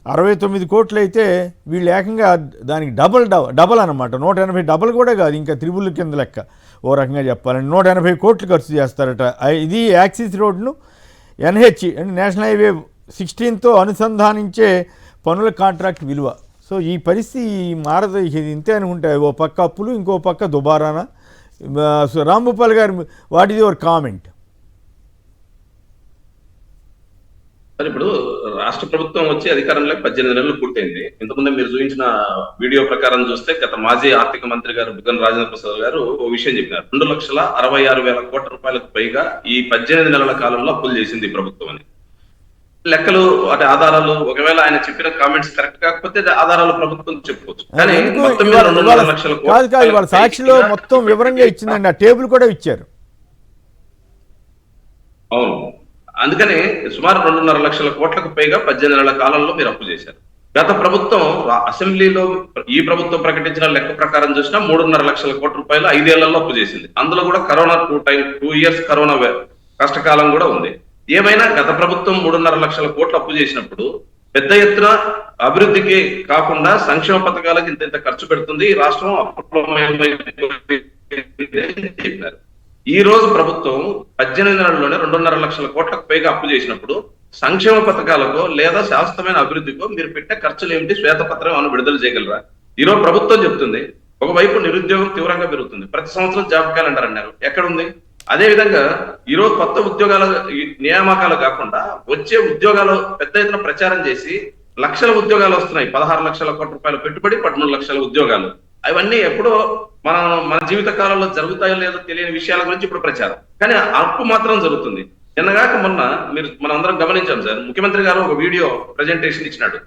69 కోట్లు అయితే వీళ్ళు ఏకంగా దానికి డబల్ అనమాట. 180 డబల్ కూడా కాదు, ఇంకా త్రిబుల్ కింద లెక్క ఓ రకంగా చెప్పాలంటే 180 కోట్లు ఖర్చు చేస్తారట. ఇది యాక్సిస్ రోడ్ను NH అంటే నేషనల్ హైవే 16తో అనుసంధానించే పనుల కాంట్రాక్ట్ విలువ. సో ఈ పరిస్థితి మారదు, ఇది ఇంతే అనుకుంటే ఓ పక్క అప్పులు ఇంకో పక్క దుబారానా. సో రాంభూపాల్ గారు, వాట్ ఈజ్ యువర్ కామెంట్? ఇప్పుడు రాష్ట్ర ప్రభుత్వం వచ్చి అధికారంలోకి 18 నెలలు పూర్తయింది. ఇంతకుముందే మీరు చూపించిన వీడియో ప్రకారం చూస్తే గత మాజీ ఆర్థిక మంత్రి గారు బుగ్గన రాజేంద్ర ప్రసాద్ గారు ఓ విషయం చెప్పినారు. 2,66,000 కోట్ల రూపాయలకు పైగా ఈ 18 నెలల కాలంలో అప్పులు చేసింది ఈ ప్రభుత్వం అని. లెక్కలు వాటి ఆధారాలు, ఒకవేళ ఆయన చెప్పిన కామెంట్స్ కరెక్ట్ కాకపోతే ఆధారాలు ప్రభుత్వం చెప్పుకోవచ్చు. కానీ మొత్తం మీద 2.5 లక్షల కాదు, ఇవాళ సాక్షిలో మొత్తం వివరంగా ఇచ్చిందండి, ఆ టేబుల్ కూడా ఇచ్చారు. అవును, అందుకని సుమారు 2.5 లక్షల కోట్లకు పైగా 18 నెలల కాలంలో మీరు అప్పు చేశారు. గత ప్రభుత్వం అసెంబ్లీలో ఈ ప్రభుత్వం ప్రకటించిన లెక్క ప్రకారం చూసినా 3.5 లక్షల కోట్ల రూపాయలు 5 ఏళ్లలో అప్పు చేసింది. అందులో కూడా కరోనా 2 ఇయర్స్ కరోనా కష్టకాలం కూడా ఉంది. ఏమైనా గత ప్రభుత్వం 3.5 లక్షల కోట్లు అప్పు చేసినప్పుడు పెద్ద ఎత్తున అభివృద్ధికి కాకుండా సంక్షేమ పథకాలకు ఇంత ఖర్చు పెడుతుంది ఈ రాష్ట్రం చెప్పారు. ఈ రోజు ప్రభుత్వం 18 నెలల్లోనే 2.5 లక్షల కోట్లకు పైగా అప్పు చేసినప్పుడు సంక్షేమ పథకాలకు లేదా శాశ్వతమైన అభివృద్ధికో మీరు పెట్టే ఖర్చులు ఏమిటి, శ్వేతపత్రం ఏమైనా విడుదల చేయగలరా? ఈరోజు ప్రభుత్వం చెప్తుంది ఒకవైపు నిరుద్యోగం తీవ్రంగా పెరుగుతుంది, ప్రతి సంవత్సరం జాబ్ క్యాలెండర్ అన్నారు, ఎక్కడుంది? అదే విధంగా ఈరోజు కొత్త ఉద్యోగాల నియామకాలు కాకుండా వచ్చే ఉద్యోగాలు పెద్ద ఎత్తున ప్రచారం చేసి లక్షల ఉద్యోగాలు వస్తున్నాయి. 16 లక్షల కోట్ల రూపాయల పెట్టుబడి, 13 లక్షల ఉద్యోగాలు. అవన్నీ ఎప్పుడో మన జీవిత కాలంలో జరుగుతాయో లేదో తెలియని విషయాల గురించి ఇప్పుడు ప్రచారం, కానీ అప్పు మాత్రం జరుగుతుంది. నిన్నగాక మొన్న మనం అందరం గమనించాం సార్, ముఖ్యమంత్రి గారు ఒక వీడియో ప్రెజెంటేషన్ ఇచ్చినాడు,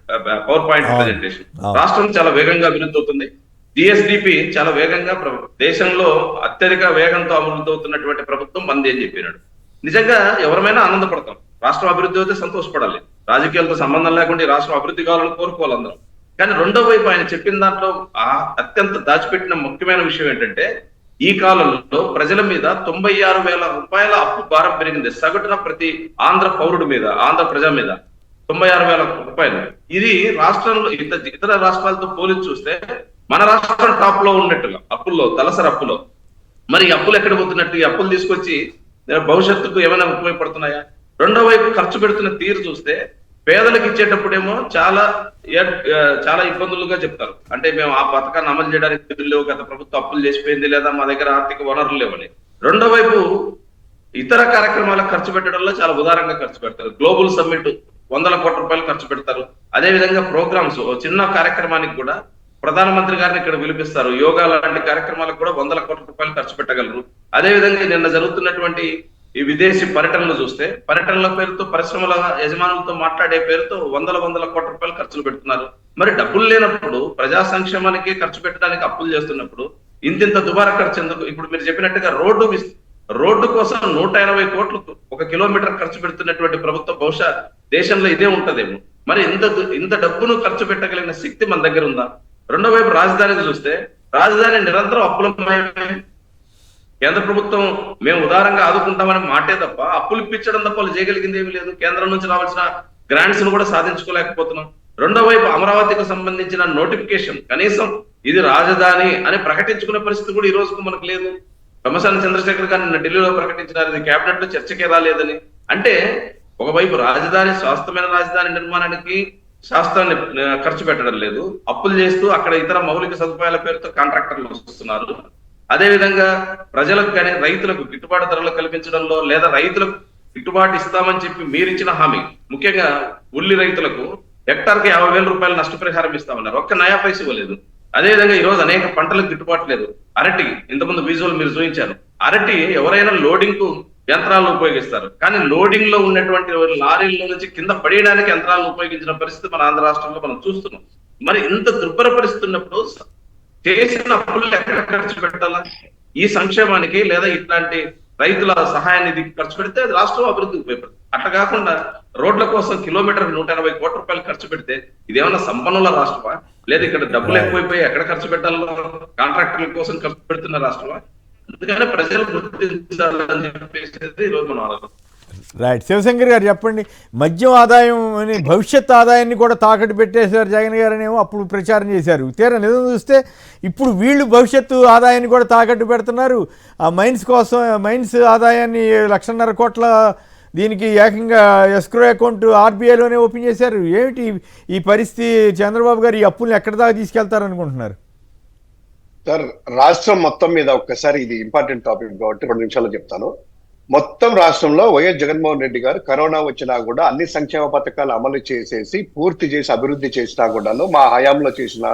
పవర్ పాయింట్ ప్రెజెంటేషన్. రాష్ట్రం చాలా వేగంగా అభివృద్ధి అవుతుంది, DSDP చాలా వేగంగా దేశంలో అత్యధిక వేగంతో అభివృద్ధి అవుతున్నటువంటి ప్రభుత్వం మంది అని చెప్పినాడు. నిజంగా ఎవరమైనా ఆనందపడతాం, రాష్ట్రం అభివృద్ధి అయితే సంతోషపడాలి, రాజకీయాలతో సంబంధం లేకుండా రాష్ట్రం అభివృద్ధి కావాలని కోరుకోవాలి అందరం. కానీ రెండో వైపు ఆయన చెప్పిన దాంట్లో అత్యంత దాచిపెట్టిన ముఖ్యమైన విషయం ఏంటంటే, ఈ కాలంలో ప్రజల మీద 96,000 రూపాయల అప్పు భారం పెరిగింది సగటున ప్రతి ఆంధ్ర పౌరుడి మీద, ఆంధ్ర ప్రజల మీద 96,000 రూపాయలు. ఇది రాష్ట్రంలో ఇతర రాష్ట్రాలతో పోల్చి చూస్తే మన రాష్ట్రం టాప్ లో ఉన్నట్టుగా అప్పుల్లో, తలసరి అప్పులో. మరి అప్పులు ఎక్కడ పోతున్నట్టు? ఈ అప్పులు తీసుకొచ్చి భవిష్యత్తుకు ఏమైనా ఉపయోగపడుతున్నాయా? రెండో వైపు ఖర్చు పెడుతున్న తీరు చూస్తే పేదలకు ఇచ్చేటప్పుడేమో చాలా ఇబ్బందులుగా చెప్తారు. అంటే మేము ఆ పథకాన్ని అమలు చేయడానికి నిధులు లేవు, గత ప్రభుత్వం అప్పులు చేసిపోయింది, లేదా మా దగ్గర ఆర్థిక వనరులు లేవని. రెండో వైపు ఇతర కార్యక్రమాలకు ఖర్చు పెట్టడంలో చాలా ఉదారంగా ఖర్చు పెడతారు. గ్లోబల్ సమ్మిట్ 100 కోట్ల రూపాయలు ఖర్చు పెడతారు. అదే విధంగా ప్రోగ్రామ్స్, చిన్న కార్యక్రమానికి కూడా ప్రధానమంత్రి గారిని ఇక్కడ పిలిపిస్తారు. యోగా లాంటి కార్యక్రమాలకు కూడా 100 కోట్ల రూపాయలు ఖర్చు పెట్టగలరు. అదే విధంగా నిన్న జరుగుతున్నటువంటి ఈ విదేశీ పర్యటనలు చూస్తే, పర్యటనల పేరుతో పరిశ్రమల యజమానులతో మాట్లాడే పేరుతో వందల కోట్ల రూపాయలు ఖర్చులు పెడుతున్నారు. మరి డబ్బులు లేనప్పుడు ప్రజా సంక్షేమానికి ఖర్చు పెట్టడానికి అప్పులు చేస్తున్నప్పుడు ఇంత దుబారా ఖర్చు ఎందుకు? ఇప్పుడు మీరు చెప్పినట్టుగా రోడ్డు కోసం 180 కోట్లు 1 కిలోమీటర్ ఖర్చు పెడుతున్నటువంటి ప్రభుత్వం బహుశా దేశంలో ఇదే ఉంటదేమో. మరి ఇంత డబ్బును ఖర్చు పెట్టగలిగిన శక్తి మన దగ్గర ఉందా? రెండో వైపు రాజధానికి చూస్తే, రాజధాని నిరంతరం అప్పులమయమే. కేంద్ర ప్రభుత్వం మేము ఉదారంగా ఆదుకుంటామని మాటే తప్ప అప్పులు ఇప్పించడం తప్ప వాళ్ళు చేయగలిగింది ఏమీ లేదు. కేంద్రం నుంచి రావాల్సిన గ్రాంట్స్ ను కూడా సాధించుకోలేకపోతున్నాం. రెండో వైపు అమరావతికి సంబంధించిన నోటిఫికేషన్, కనీసం ఇది రాజధాని అని ప్రకటించుకునే పరిస్థితి కూడా ఈ రోజుకు మనకు లేదు. పెమ్మసాని చంద్రశేఖర్ గారు నిన్న ఢిల్లీలో ప్రకటించినారు, ఇది కేబినెట్ లో చర్చకే రాలేదని. అంటే ఒకవైపు రాజధాని, శాశ్వతమైన రాజధాని నిర్మాణానికి శాస్త్రాన్ని ఖర్చు పెట్టడం లేదు, అప్పులు చేస్తూ అక్కడ ఇతర మౌలిక సదుపాయాల పేరుతో కాంట్రాక్టర్లు వస్తున్నారు. అదే విధంగా ప్రజలకు కానీ రైతులకు గిట్టుబాటు ధరలు కల్పించడంలో, లేదా రైతులకు గిట్టుబాటు ఇస్తామని చెప్పి మీరిచ్చిన హామీ, ముఖ్యంగా ఉల్లి రైతులకు హెక్టార్కి 50,000 రూపాయలు నష్టపరిహారం ఇస్తామన్నారు, ఒక్క నయా పైస ఇవ్వలేదు. అదేవిధంగా ఈ రోజు అనేక పంటలకు గిట్టుబాటు లేదు. అరటి, ఇంతకుముందు విజువల్ మీరు చూపించారు, అరటి ఎవరైనా లోడింగ్ కు యంత్రాలను ఉపయోగిస్తారు, కానీ లోడింగ్ లో ఉన్నటువంటి లారీల నుంచి కింద పడేయడానికి యంత్రాలను ఉపయోగించిన పరిస్థితి మన ఆంధ్ర రాష్ట్రంలో మనం చూస్తున్నాం. మరి ఇంత దుర్భర పరిస్థితి ఉన్నప్పుడు చేసిన అప్పులు ఎక్కడ ఖర్చు పెట్టాలా? ఈ సంక్షేమానికి లేదా ఇట్లాంటి రైతుల సహాయ నిధికి ఖర్చు పెడితే రాష్ట్రం అభివృద్ధికి ఉపయోగపడుతుంది. అట్లా కాకుండా రోడ్ల కోసం కిలోమీటర్ 180 కోట్ల రూపాయలు ఖర్చు పెడితే ఇదేమన్నా సంపన్నుల రాష్ట్రమా? లేదా ఇక్కడ డబ్బులు ఎక్కువైపోయి ఎక్కడ ఖర్చు పెట్టాలో కాంట్రాక్టర్ల కోసం ఖర్చు పెడుతున్న రాష్ట్రమా? అందుకని ప్రజలు గుర్తించాలని చెప్పేసి ఈరోజు మనం ఆలోచన. రైట్. శివశంకర్ గారు చెప్పండి, మద్యం ఆదాయం అని భవిష్యత్ ఆదాయాన్ని కూడా తాకట్టు పెట్టేశారు జగన్ గారు అనేమో అప్పుడు ప్రచారం చేశారు. తీరా నిజం చూస్తే ఇప్పుడు వీళ్ళు భవిష్యత్తు ఆదాయాన్ని కూడా తాకట్టు పెడుతున్నారు. ఆ మైన్స్ కోసం మైన్స్ ఆదాయాన్ని 1,50,000 కోట్ల దీనికి ఏకంగా ఎస్క్రో అకౌంట్ ఆర్బీఐలోనే ఓపెన్ చేశారు. ఏమిటి ఈ పరిస్థితి? చంద్రబాబు గారు ఈ అప్పుల్ని ఎక్కడి దాకా తీసుకెళ్తారనుకుంటున్నారు? సార్, రాష్ట్రం మొత్తం మీద ఒక్కసారి, ఇది ఇంపార్టెంట్ టాపిక్ కాబట్టి 2 నిమిషాలు చెప్తాను. మొత్తం రాష్ట్రంలో వైఎస్ జగన్మోహన్ రెడ్డి గారు కరోనా వచ్చినా కూడా అన్ని సంక్షేమ పథకాలు అమలు చేసేసి పూర్తి చేసి అభివృద్ధి చేసినా కూడాను మా హయాంలో చేసిన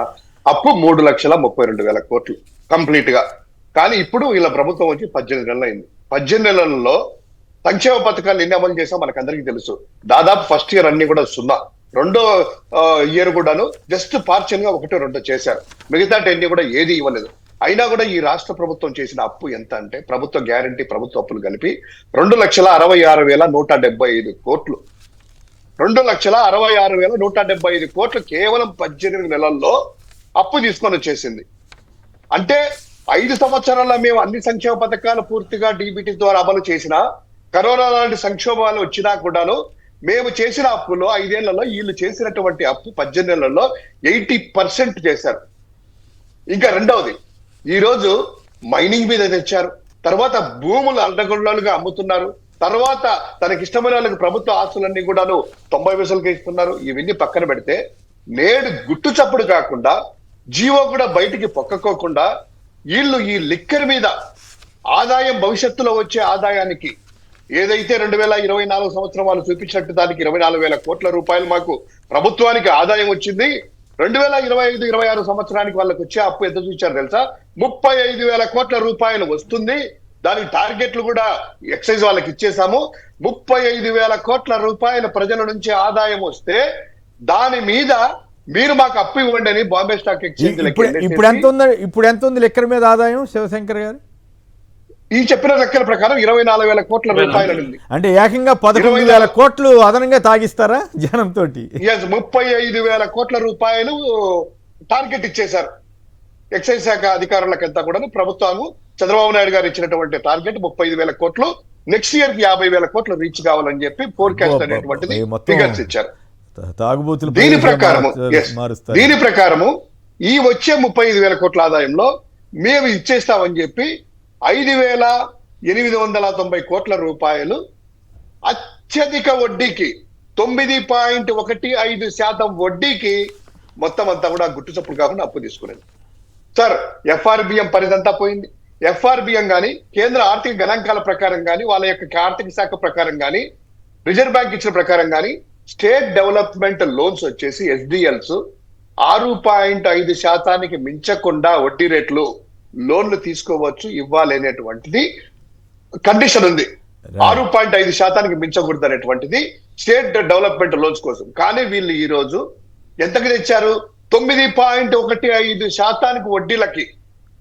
అప్పు 3,32,000 కోట్లు కంప్లీట్ గా. కానీ ఇప్పుడు వీళ్ళ ప్రభుత్వం వచ్చి 18 నెలలు అయింది. 18 నెలల్లో సంక్షేమ పథకాలు ఎన్ని అమలు చేసాం మనకందరికీ తెలుసు. దాదాపు ఫస్ట్ ఇయర్ అన్ని కూడా 0, రెండో ఇయర్ కూడాను జస్ట్ పార్షియల్ గా 1-2 చేశారు. మిగతా 10 కూడా ఏది ఇవ్వలేదు. అయినా కూడా ఈ రాష్ట్ర ప్రభుత్వం చేసిన అప్పు ఎంత అంటే ప్రభుత్వ గ్యారంటీ ప్రభుత్వ అప్పులు కలిపి 2,66,175 కోట్లు. 2,66,175 కోట్లు కేవలం 18 నెలల్లో అప్పు తీసుకొని వచ్చేసింది. అంటే 5 సంవత్సరాల్లో మేము అన్ని సంక్షేమ పథకాలు పూర్తిగా డీబీటీ ద్వారా అమలు చేసినా, కరోనా లాంటి సంక్షోభాలు వచ్చినా కూడాను మేము చేసిన అప్పులో 5 ఏళ్లలో వీళ్ళు చేసినటువంటి అప్పు 18 నెలల్లో 80% చేశారు. ఇంకా రెండవది, ఈ రోజు మైనింగ్ మీద తెచ్చారు, తర్వాత భూములు అడ్డగొండలుగా అమ్ముతున్నారు, తర్వాత తనకి ఇష్టమైన వాళ్ళకి ప్రభుత్వ ఆస్తులన్నీ కూడాను 90 పైసలకి ఇస్తున్నారు. ఇవన్నీ పక్కన పెడితే నేడు గుట్టు చప్పుడు కాకుండా జీవో కూడా బయటికి పొక్కకోకుండా వీళ్ళు ఈ లిక్కర్ మీద ఆదాయం, భవిష్యత్తులో వచ్చే ఆదాయానికి ఏదైతే 2024 సంవత్సరం వాళ్ళు చూపించినట్టు దానికి 24,000 కోట్ల రూపాయలు మాకు ప్రభుత్వానికి ఆదాయం వచ్చింది. 2025-26 సంవత్సరానికి వాళ్ళకి వచ్చే అప్పు ఎంత చూపించారు తెలుసా? 35,000 కోట్ల రూపాయలు వస్తుంది. దానికి టార్గెట్లు కూడా ఎక్సైజ్ వాళ్ళకి ఇచ్చేసాము. 35,000 కోట్ల రూపాయల ప్రజల నుంచి ఆదాయం వస్తే దాని మీద మీరు మాకు అప్పు ఇవ్వండి అని బాంబే స్టాక్ ఎక్స్చేంజ్ ఇప్పుడు ఎంత ఉంది లెక్కల మీద ఆదాయం శివశంకర్ గారు? ఈ చెప్పిన లెక్కల ప్రకారం 24,000 కోట్ల రూపాయలు ఉంది. అంటే ఏకంగా 19,000 కోట్లు అదనంగా తాగిస్తారా జనంతో? 35,000 కోట్ల రూపాయలు టార్గెట్ ఇచ్చేశారు ఎక్సైజ్ శాఖ అధికారులకంతా కూడా. ప్రభుత్వం చంద్రబాబు నాయుడు గారు ఇచ్చినటువంటి టార్గెట్ 35,000 కోట్లు. నెక్స్ట్ ఇయర్ కి 50,000 కోట్లు రీచ్ కావాలని చెప్పి ఫోర్కాస్ట్ అనేటువంటిది ఫిగర్స్ ఇచ్చారు. దీని ప్రకారము ఈ వచ్చే 35,000 కోట్ల ఆదాయంలో మేము ఇచ్చేస్తామని చెప్పి 5,890 కోట్ల రూపాయలు అత్యధిక వడ్డీకి 9.15% వడ్డీకి మొత్తం అంతా కూడా గుట్టు చప్పుడు కాకుండా అప్పు తీసుకునేది. సార్, ఎఫ్ఆర్బిఎం పరిధంతా పోయింది. ఎఫ్ఆర్బిఎం కానీ కేంద్ర ఆర్థిక గణాంకాల ప్రకారం కానీ వాళ్ళ యొక్క ఆర్థిక శాఖ ప్రకారం కానీ రిజర్వ్ బ్యాంక్ ఇచ్చిన ప్రకారం కానీ స్టేట్ డెవలప్మెంట్ లోన్స్ వచ్చేసి SDLs 6.5% మించకుండా వడ్డీ రేట్లు లోన్లు తీసుకోవచ్చు, ఇవ్వాలి అనేటువంటిది కండిషన్ ఉంది. 6.5% మించకూడదు అనేటువంటిది స్టేట్ డెవలప్మెంట్ లోన్స్ కోసం. కానీ వీళ్ళు ఈ రోజు ఎంతకు తెచ్చారు? 9.15% వడ్డీలకి,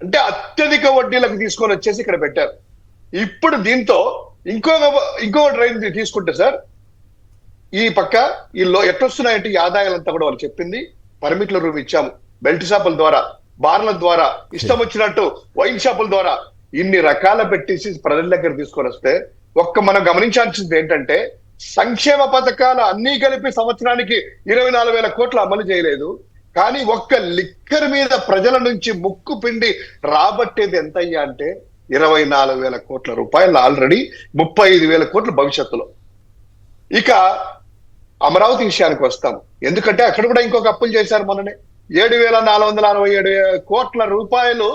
అంటే అత్యధిక వడ్డీలకు తీసుకొని వచ్చేసి ఇక్కడ పెట్టారు. ఇప్పుడు దీంతో ఇంకో ట్రైన్ తీసుకుంటే సార్, ఈ పక్క వీళ్ళు ఎట్లొస్తున్నాయంటే ఈ ఆదాయాలంతా కూడా వాళ్ళు చెప్పింది పర్మిట్ల రూమ్ ఇచ్చాము, బెల్ట్ షాపుల ద్వారా, బార్ల ద్వారా, ఇష్టం వచ్చినట్టు వైన్ షాపుల ద్వారా ఇన్ని రకాల పెట్టేసి ప్రజల దగ్గర తీసుకొని వస్తే మనం గమనించాల్సింది ఏంటంటే సంక్షేమ పథకాలు అన్ని కలిపి సంవత్సరానికి 24,000 కోట్లు అమలు చేయలేదు. కానీ ఒక్క లిక్కర్ మీద ప్రజల నుంచి ముక్కు పిండి రాబట్టేది ఎంతయ్యా అంటే 24,000 కోట్ల రూపాయలు ఆల్రెడీ, 35,000 కోట్లు భవిష్యత్తులో. ఇక అమరావతి విషయానికి వస్తాం. ఎందుకంటే అక్కడ కూడా ఇంకొక అప్పులు చేశారు మొన్ననే. 7,467 కోట్ల రూపాయలు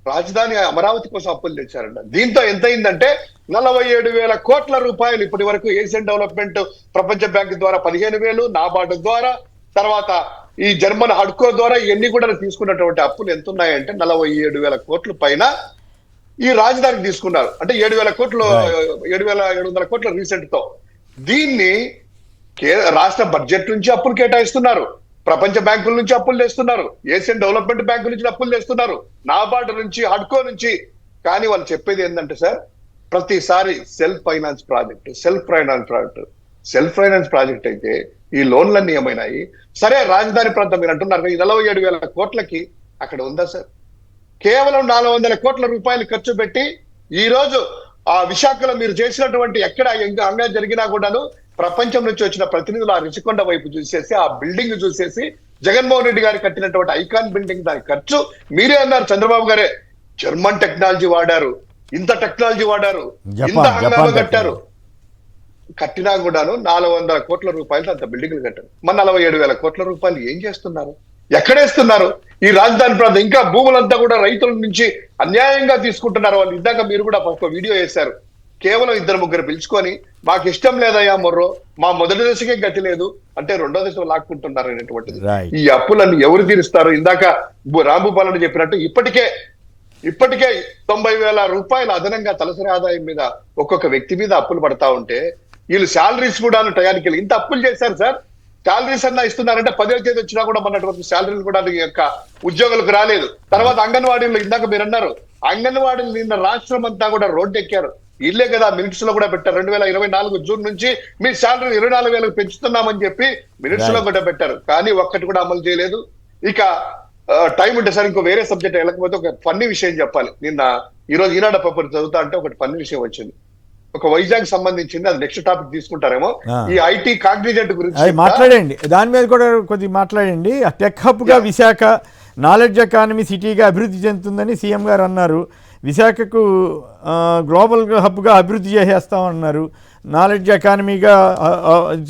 రాజధాని అమరావతి కోసం అప్పులు తెచ్చారంట. దీంతో ఎంత అయిందంటే 47,000 కోట్ల రూపాయలు ఇప్పటి వరకు ఏషియన్ డెవలప్మెంట్ ప్రపంచ బ్యాంక్ ద్వారా 15,000, నాబార్డు ద్వారా, తర్వాత ఈ జర్మన్ హడ్కో ద్వారా ఇవన్నీ కూడా తీసుకున్నటువంటి అప్పులు ఎంత ఉన్నాయంటే 47,000 కోట్ల పైన ఈ రాజధానికి తీసుకున్నారు. అంటే 7,000 కోట్లు, 7,700 కోట్ల రీసెంట్ తో దీన్ని రాష్ట్ర బడ్జెట్ నుంచి అప్పులు కేటాయిస్తున్నారు, ప్రపంచ బ్యాంకుల నుంచి అప్పులు తెస్తున్నారు, ఏషియన్ డెవలప్మెంట్ బ్యాంకు నుంచి అప్పులు తెస్తున్నారు, నాబార్డు నుంచి, హడ్కో నుంచి. కానీ వాళ్ళు చెప్పేది ఏంటంటే సార్, ప్రతిసారి సెల్ఫ్ ఫైనాన్స్ ప్రాజెక్ట్ అయితే ఈ లోన్లన్నీ ఏమైనాయి? సరే, రాజధాని ప్రాంతం మీరు అంటున్నారు 47,000 కోట్లకి అక్కడ ఉందా సార్? కేవలం 400 కోట్ల రూపాయలు ఖర్చు పెట్టి ఈ రోజు ఆ విశాఖలో మీరు చేసినటువంటి ఎక్కడ అంగా జరిగినా కూడాను ప్రపంచం నుంచి వచ్చిన ప్రతినిధులు ఆ రిషికొండ వైపు చూసేసి ఆ బిల్డింగ్ చూసేసి జగన్మోహన్ రెడ్డి గారు కట్టినటువంటి ఐకాన్ బిల్డింగ్ దాని ఖర్చు మీరే అన్నారు, చంద్రబాబు గారే జర్మన్ టెక్నాలజీ వాడారు, ఇంత టెక్నాలజీ వాడారు, ఇంత హంగామా కట్టారు. కట్టినా కూడాను 400 కోట్ల రూపాయలు అంత బిల్డింగ్లు కట్టారు. మన 47,000 కోట్ల రూపాయలు ఏం చేస్తున్నారు, ఎక్కడేస్తున్నారు? ఈ రాజధాని ప్రాంతం ఇంకా భూములంతా కూడా రైతుల నుంచి అన్యాయంగా తీసుకుంటున్నారు. వాళ్ళు ఇందాక మీరు కూడా ఒక వీడియో వేశారు, కేవలం 2-3 పిలుచుకొని మాకు ఇష్టం లేదయ్యా మొర్రో, మా మొదటి దశకే గతి లేదు అంటే రెండో దశ లాక్కుంటున్నారు అనేటువంటిది. ఈ అప్పులన్నీ ఎవరు తీరుస్తారు? ఇందాక రాంభూపాలని చెప్పినట్టు ఇప్పటికే 90,000 రూపాయలు అదనంగా తలసరి ఆదాయం మీద ఒక్కొక్క వ్యక్తి మీద అప్పులు పడతా ఉంటే వీళ్ళు శాలరీస్ కూడా టయానికి ఇంత అప్పులు చేశారు సార్. శాలరీస్ అన్నా ఇస్తున్నారంటే 10వ తేదీ వచ్చినా కూడా మనటువంటి శాలరీలు కూడా యొక్క ఉద్యోగులకు రాలేదు. తర్వాత అంగన్వాడీలు ఇందాక మీరు అన్నారు, అంగన్వాడీలు నిన్న రాష్ట్రం అంతా కూడా రోడ్డు ఎక్కారు. ఇల్లే కదా మినిట్స్ లో కూడా పెట్టారు. 2024 జూన్ నుంచి మీ శాలరీ 24,000 పెంచుతున్నామని చెప్పి మినిట్స్ లో కూడా పెట్టారు. కానీ ఒక్కటి కూడా అమలు చేయలేదు. ఇక టైం ఉంటే సార్ ఇంకో వేరే సబ్జెక్ట్ వెళ్ళకపోతే ఒక ఫన్నీ విషయం చెప్పాలి. నిన్న ఈరోజు ఈనాడు పేపర్ చదువుతా అంటే ఒకటి ఫన్నీ విషయం వచ్చింది. ఒక వైజాగ్ సంబంధించింది, అది నెక్స్ట్ టాపిక్ తీసుకుంటారేమో. ఈ ఐటీ కాగ్నిజెంట్ గురించి మాట్లాడండి, దాని మీద కూడా కొద్దిగా మాట్లాడండి. టెక్ హబ్ గా విశాఖ నాలెడ్జ్ ఎకానమీ సిటీగా అభివృద్ధి చెందుతుందని సీఎం గారు అన్నారు. విశాఖకు గ్లోబల్ హబ్గా అభివృద్ధి చేసేస్తామన్నారు, నాలెడ్జ్ ఎకానమీగా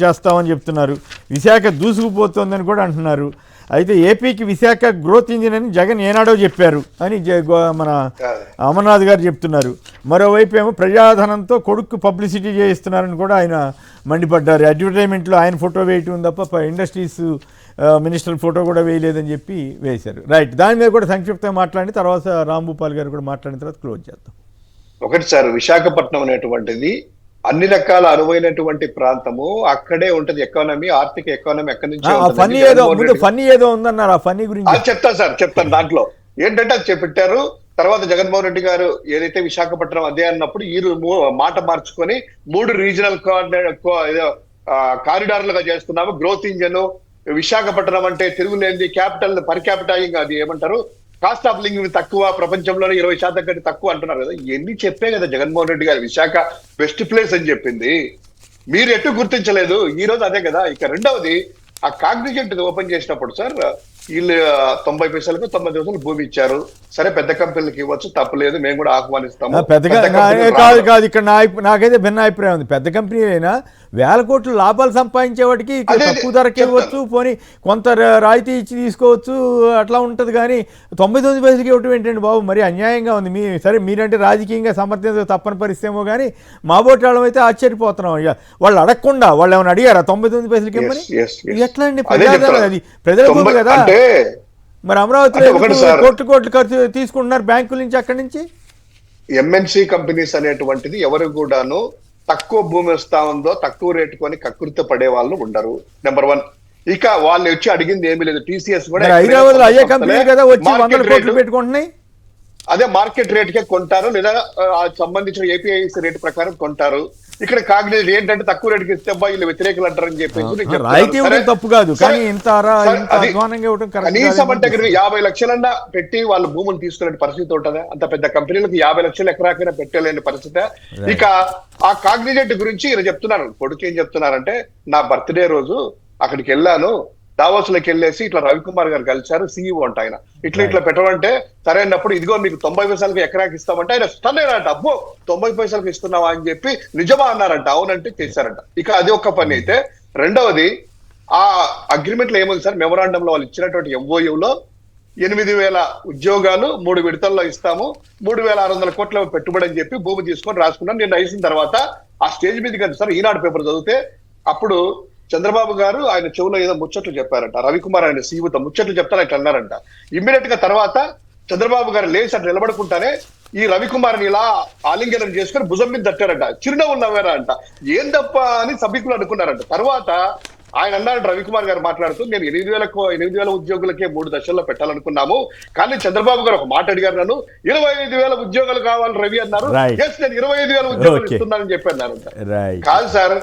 చేస్తామని చెప్తున్నారు. విశాఖ దూసుకుపోతుందని కూడా అంటున్నారు. అయితే ఏపీకి విశాఖ గ్రోత్ ఇంజిన్ అని జగన్ ఏనాడో చెప్పారు అని మన అమర్నాథ్ గారు చెప్తున్నారు. మరోవైపు ఏమో ప్రజాధనంతో కొడుకు పబ్లిసిటీ చేయిస్తున్నారని కూడా ఆయన మండిపడ్డారు. అడ్వర్టైజ్మెంట్లో ఆయన ఫోటో వేయటం తప్ప ఇండస్ట్రీస్ మినిస్టర్ ఫోటో కూడా వేయలేదని చెప్పి వేశారు. రైట్, దాని మీద కూడా సంక్షిప్తంగా మాట్లాడి తర్వాత రాంభూపాల్ గారు కూడా మాట్లాడిన తర్వాత క్లోజ్ చేద్దాం. ఒకటి సార్, విశాఖపట్నం అనేటువంటిది అన్ని రకాల అనువైనటువంటి ప్రాంతము, అక్కడే ఉంటది ఎకానమీ, ఆర్థిక ఎకానమీ ఎక్కడి నుంచి ఫన్నీ ఏదో ఉందన్నారు. ఆ ఫన్నీ గురించి చెప్తాను. దాంట్లో ఏంటంటే అది చెప్పారు. తర్వాత జగన్మోహన్ రెడ్డి గారు ఏదైతే విశాఖపట్నం అదే అన్నప్పుడు ఈ మాట మార్చుకొని 3 రీజనల్ కారిడార్లుగా చేస్తున్నాము. గ్రోత్ ఇంజన్ విశాఖపట్నం అంటే తిరుగులేంది, క్యాపిటల్ పర్ క్యాపిటల్ అది ఏమంటారు, కాస్ట్ ఆఫ్ లివింగ్ తక్కువ, ప్రపంచంలోనే 20% కంటే తక్కువ అంటున్నారు కదా. ఇవన్నీ చెప్పే కదా జగన్మోహన్ రెడ్డి గారు విశాఖ బెస్ట్ ప్లేస్ అని చెప్పింది. మీరు ఎటు గుర్తించలేదు, ఈ రోజు అదే కదా. ఇక రెండవది, ఆ కాగ్నిజెంట్ ఓపెన్ చేసినప్పుడు సార్ వీళ్ళు 90 పైసలకు 90 రోజులు భూమి ఇచ్చారు. సరే పెద్ద కంపెనీలకు ఇవ్వచ్చు, తప్పలేదు, మేము కూడా ఆహ్వానిస్తాము. కాదు ఇక్కడ నాకైతే భిన్న అభిప్రాయం ఉంది. పెద్ద కంపెనీ అయినా 1,000 కోట్లు లాభాలు సంపాదించే వాటికి తక్కువ ధరకి ఇవ్వచ్చు, పోనీ కొంత రాయితీ ఇచ్చి తీసుకోవచ్చు, అట్లా ఉంటుంది. కానీ 99 పైసలకి ఇవ్వటం ఏంటండి బాబు, మరి అన్యాయంగా ఉంది. సరే మీరంటే రాజకీయంగా సమర్థించ తప్పని పరిస్థితేమో, కానీ మా బోటి వాళ్ళం అయితే ఆశ్చర్యపోతున్నాం. ఇక వాళ్ళు అడగకుండా వాళ్ళు ఏమైనా అడిగారా 99 పైసలకి ఇవ్వమని? ఎట్లా అండి, అది ప్రజల భూమి కదా. మరి అమరావతిలో కోట్లు ఖర్చు తీసుకుంటున్నారు బ్యాంకుల నుంచి, అక్కడి నుంచి. ఎంఎన్సి కంపెనీస్ అనేటువంటిది ఎవరు కూడాను తక్కువ భూమి వస్తా ఉందో తక్కువ రేటు కొని కకృత పడే వాళ్ళు ఉండరు. నెంబర్ 1. ఇక వాళ్ళు వచ్చి అడిగింది ఏమీ లేదు. టీసీఎస్ కూడా హైదరాబాద్ లో అయ్యే కంపెనీ కదా వచ్చి 100 కోట్లు పెట్టుకుంటున్నాయి. అదే మార్కెట్ రేట్ కే కొంటారు, లేదా సంబంధించిన ఏపీఐసి రేటు ప్రకారం కొంటారు. ఇక్కడ కాగ్నిజెంట్ ఏంటంటే తక్కువ రేటుకి ఇస్తే వీళ్ళు వ్యతిరేకులు అంటారని చెప్పేసి తప్పు కాదు, కానీ కనీసం అంటే 50 లక్షలన్నా పెట్టి వాళ్ళు భూములు తీసుకునే పరిస్థితి ఉంటుందా? అంత పెద్ద కంపెనీలకు 50 లక్షలు ఎకరాకైనా పెట్టలేని పరిస్థితి. ఇక ఆ కాగ్నిజెంట్ గురించి ఈయన చెప్తున్నారు. కొడుకు ఏం చెప్తున్నారంటే, నా బర్త్డే రోజు అక్కడికి వెళ్ళాను, దావోస్ లోకి వెళ్ళేసి ఇట్లా రవికుమార్ గారు కలిశారు, సీఈఓ అంట ఆయన. ఇట్లా పెట్టమంటే సరైనప్పుడు ఇదిగో మీకు 90 పైసలకు ఎకరాకి ఇస్తామంటే ఆయన స్టన్నేనంట. అబ్బో 90 పైసలకు ఇస్తున్నావా అని చెప్పి నిజమా అన్నారంట. అవునంటే చేశారంట. ఇక అది ఒక పని అయితే. రెండవది, ఆ అగ్రిమెంట్ లో ఏముంది సార్, మెమోరాండం లో వాళ్ళు ఇచ్చినటువంటి ఎంఓయూలో 8,000 ఉద్యోగాలు 3 విడతల్లో ఇస్తాము, 3,600 కోట్ల పెట్టుబడి అని చెప్పి భూమి తీసుకొని రాసుకున్నాను. నేను అయిన తర్వాత ఆ స్టేజ్ మీద కదా సార్ ఈనాడు పేపర్ చదివితే అప్పుడు చంద్రబాబు గారు ఆయన చెవులో ఏదో ముచ్చట్లు చెప్పారంట. రవికుమార్ ఆయన సీఈఓతో ముచ్చట్లు చెప్తాను ఇట్లా అన్నారంట. ఇమ్మీడియట్ గా తర్వాత చంద్రబాబు గారు లేచి అట్లా నిలబడుకుంటానే ఈ రవికుమార్ని ఇలా ఆలింగనం చేసుకుని భుజం మీద తట్టారంట. చిరునవ్వు నవ్వారా అంట. ఏం తప్ప అని సభికులు అనుకున్నారంట. తర్వాత ఆయన అన్నారంట, రవికుమార్ గారు మాట్లాడుతూ, నేను 8,000 ఉద్యోగులకే 3 దశల్లో పెట్టాలనుకున్నాము, కానీ చంద్రబాబు గారు ఒక మాట అడిగారు, నన్ను 25,000 ఉద్యోగాలు కావాలి రవి అన్నారు. ఎస్, నేను 25,000 ఉద్యోగాలు ఇస్తున్నానని చెప్పి అన్నారంట. కాదు సార్,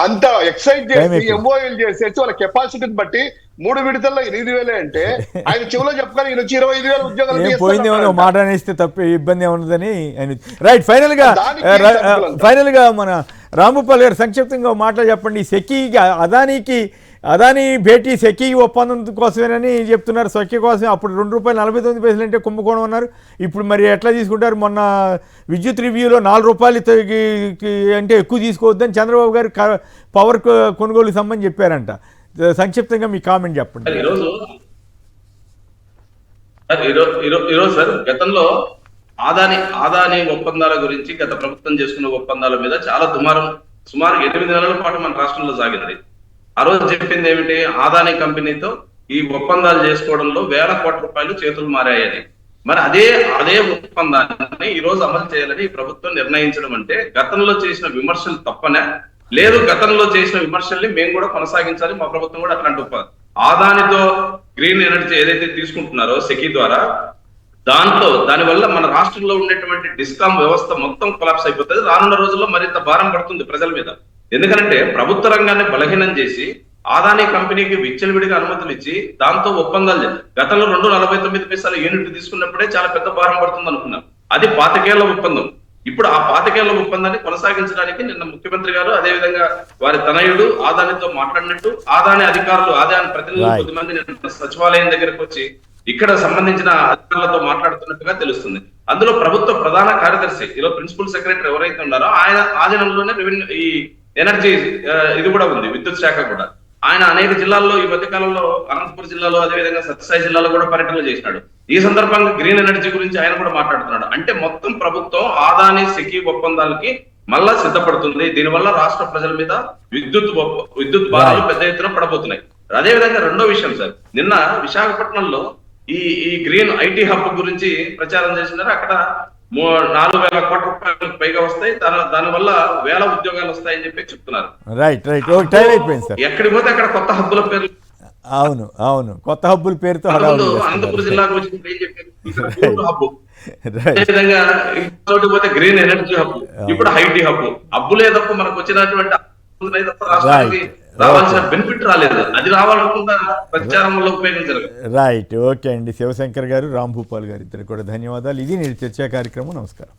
అంత ఎక్సైట్ చేసి ఎంఓఎల్ చేసేసి వాళ్ళ కెపాసిటీని బట్టి 3 విడతల్లో 8,000 అంటే ఆయన చెవులో చెప్పగానే ఈయన వచ్చి 25,000 ఉద్యోగాలు ఏం తీస్తాడు పోయింది ఏమో అన్నాడంట. మాట అనేస్తే తప్ప ఇబ్బంది ఏమున్నదని ఆయన రైట్. ఫైనల్గా దానికి ఏం తప్పులంట? ఫైనల్గా మన రాంభూపాల్ గారు సంక్షిప్తంగా మాటలు చెప్పండి. సెకీకి అదానీ భేటీ సెకీ ఒప్పందం కోసమేనని చెప్తున్నారు, సఖ్య కోసం. అప్పుడు ₹2.49 అంటే కుంభకోణం అన్నారు. ఇప్పుడు మరి ఎట్లా తీసుకుంటారు? మొన్న విద్యుత్ రివ్యూలో ₹4 అంటే ఎక్కువ తీసుకోవద్దని చంద్రబాబు గారు పవర్ కొనుగోలుకి సంబంధించి చెప్పారంట. సంక్షిప్తంగా మీ కామెంట్ చెప్పండి. ఈరోజు సార్ గతంలో ఆదాని ఒప్పందాల గురించి గత ప్రభుత్వం చేసుకున్న ఒప్పందాల మీద చాలా సుమారు 8 నెలల పాటు మన రాష్ట్రంలో సాగింది. ఆ రోజు చెప్పింది ఏమిటి? ఆదాని కంపెనీతో ఈ ఒప్పందాలు చేసుకోవడంలో ₹1,000 కోట్ల చేతులు మారాయని. మరి అదే ఒప్పందాన్ని ఈ రోజు అమలు చేయాలని ఈ ప్రభుత్వం నిర్ణయించడం అంటే గతంలో చేసిన విమర్శలు తప్పనే లేదు. గతంలో చేసిన విమర్శల్ని మేము కూడా కొనసాగించాలి. మా ప్రభుత్వం కూడా అట్లాంటి ఆదానితో గ్రీన్ ఎనర్జీ ఏదైతే తీసుకుంటున్నారో సెకీ ద్వారా, దానివల్ల మన రాష్ట్రంలో ఉండేటువంటి డిస్కామ్ వ్యవస్థ మొత్తం కొలాప్స్ అయిపోతుంది. రానున్న రోజుల్లో మరింత భారం పడుతుంది ప్రజల మీద. ఎందుకంటే ప్రభుత్వ రంగాన్ని బలహీనం చేసి ఆదాని కంపెనీకి విచ్చలవిడిగా అనుమతులు ఇచ్చి దాంతో ఒప్పందాలు గతంలో $2.49 యూనిట్ తీసుకున్నప్పుడే చాలా పెద్ద భారం పడుతుంది అనుకున్నాం. అది 25 ఏళ్ల ఒప్పందం. ఇప్పుడు ఆ 25 ఏళ్ల ఒప్పందాన్ని కొనసాగించడానికి నిన్న ముఖ్యమంత్రి గారు అదేవిధంగా వారి తనయుడు ఆదానితో మాట్లాడినట్టు, ఆదాని అధికారులు ఆదాని ప్రతినిధులు కొద్దిమంది నిన్న సచివాలయం దగ్గరకు వచ్చి ఇక్కడ సంబంధించిన అధికారులతో మాట్లాడుతున్నట్టుగా తెలుస్తుంది. అందులో ప్రభుత్వ ప్రధాన కార్యదర్శి ఈరోజు ప్రిన్సిపల్ సెక్రటరీ ఎవరైతే ఉన్నారో ఆయన ఆధీనంలోనే ఈ ఎనర్జీ ఇది కూడా ఉంది, విద్యుత్ శాఖ కూడా. ఆయన అనేక జిల్లాల్లో ఈ మధ్య కాలంలో అనంతపురం జిల్లాలో అదేవిధంగా సత్యసాయి జిల్లాలో కూడా పర్యటనలు చేసినాడు. ఈ సందర్భంగా గ్రీన్ ఎనర్జీ గురించి ఆయన కూడా మాట్లాడుతున్నాడు. అంటే మొత్తం ప్రభుత్వం ఆదాని సెకీ ఒప్పందాలకి మళ్ళా సిద్ధపడుతుంది. దీనివల్ల రాష్ట్ర ప్రజల మీద విద్యుత్ భారాలు పెద్ద ఎత్తున పడబోతున్నాయి. అదేవిధంగా రెండో విషయం సార్, నిన్న విశాఖపట్నంలో ఈ గ్రీన్ ఐటీ హబ్ గురించి ప్రచారం చేసినారు. అక్కడ ₹4,000 కోట్ల పైగా వస్తాయి, దానివల్ల 1,000 ఉద్యోగాలు వస్తాయని చెప్పి చెప్తున్నారు. రైట్ టైం అయిపోయింది సార్. ఎక్కడికి పోతే అక్కడ కొత్త హబ్బుల పేర్లు. అవును కొత్త హబ్బుల పేరుతో అనంతపురం జిల్లాకు వచ్చి ఏం చెప్పారు? హబ్బు. అదేవిధంగా ఇంకోటి పోతే గ్రీన్ ఎనర్జీ హబ్, ఇప్పుడు ఐటీ హబ్. హబ్బు లేదప్పుడు మనకు వచ్చినటువంటి రాష్ట్రానికి రావాల్సిన బెనిఫిట్ రాలేదు. అది రావాలనుకుంటా ప్రచారంలో ఉపయోగించారు. రైట్. ఓకే అండి. శివశంకర్ గారు, రాంభూపాల్ గారు ఇద్దరు కూడా ధన్యవాదాలు. ఇది నేను చర్చా కార్యక్రమం. నమస్కారం.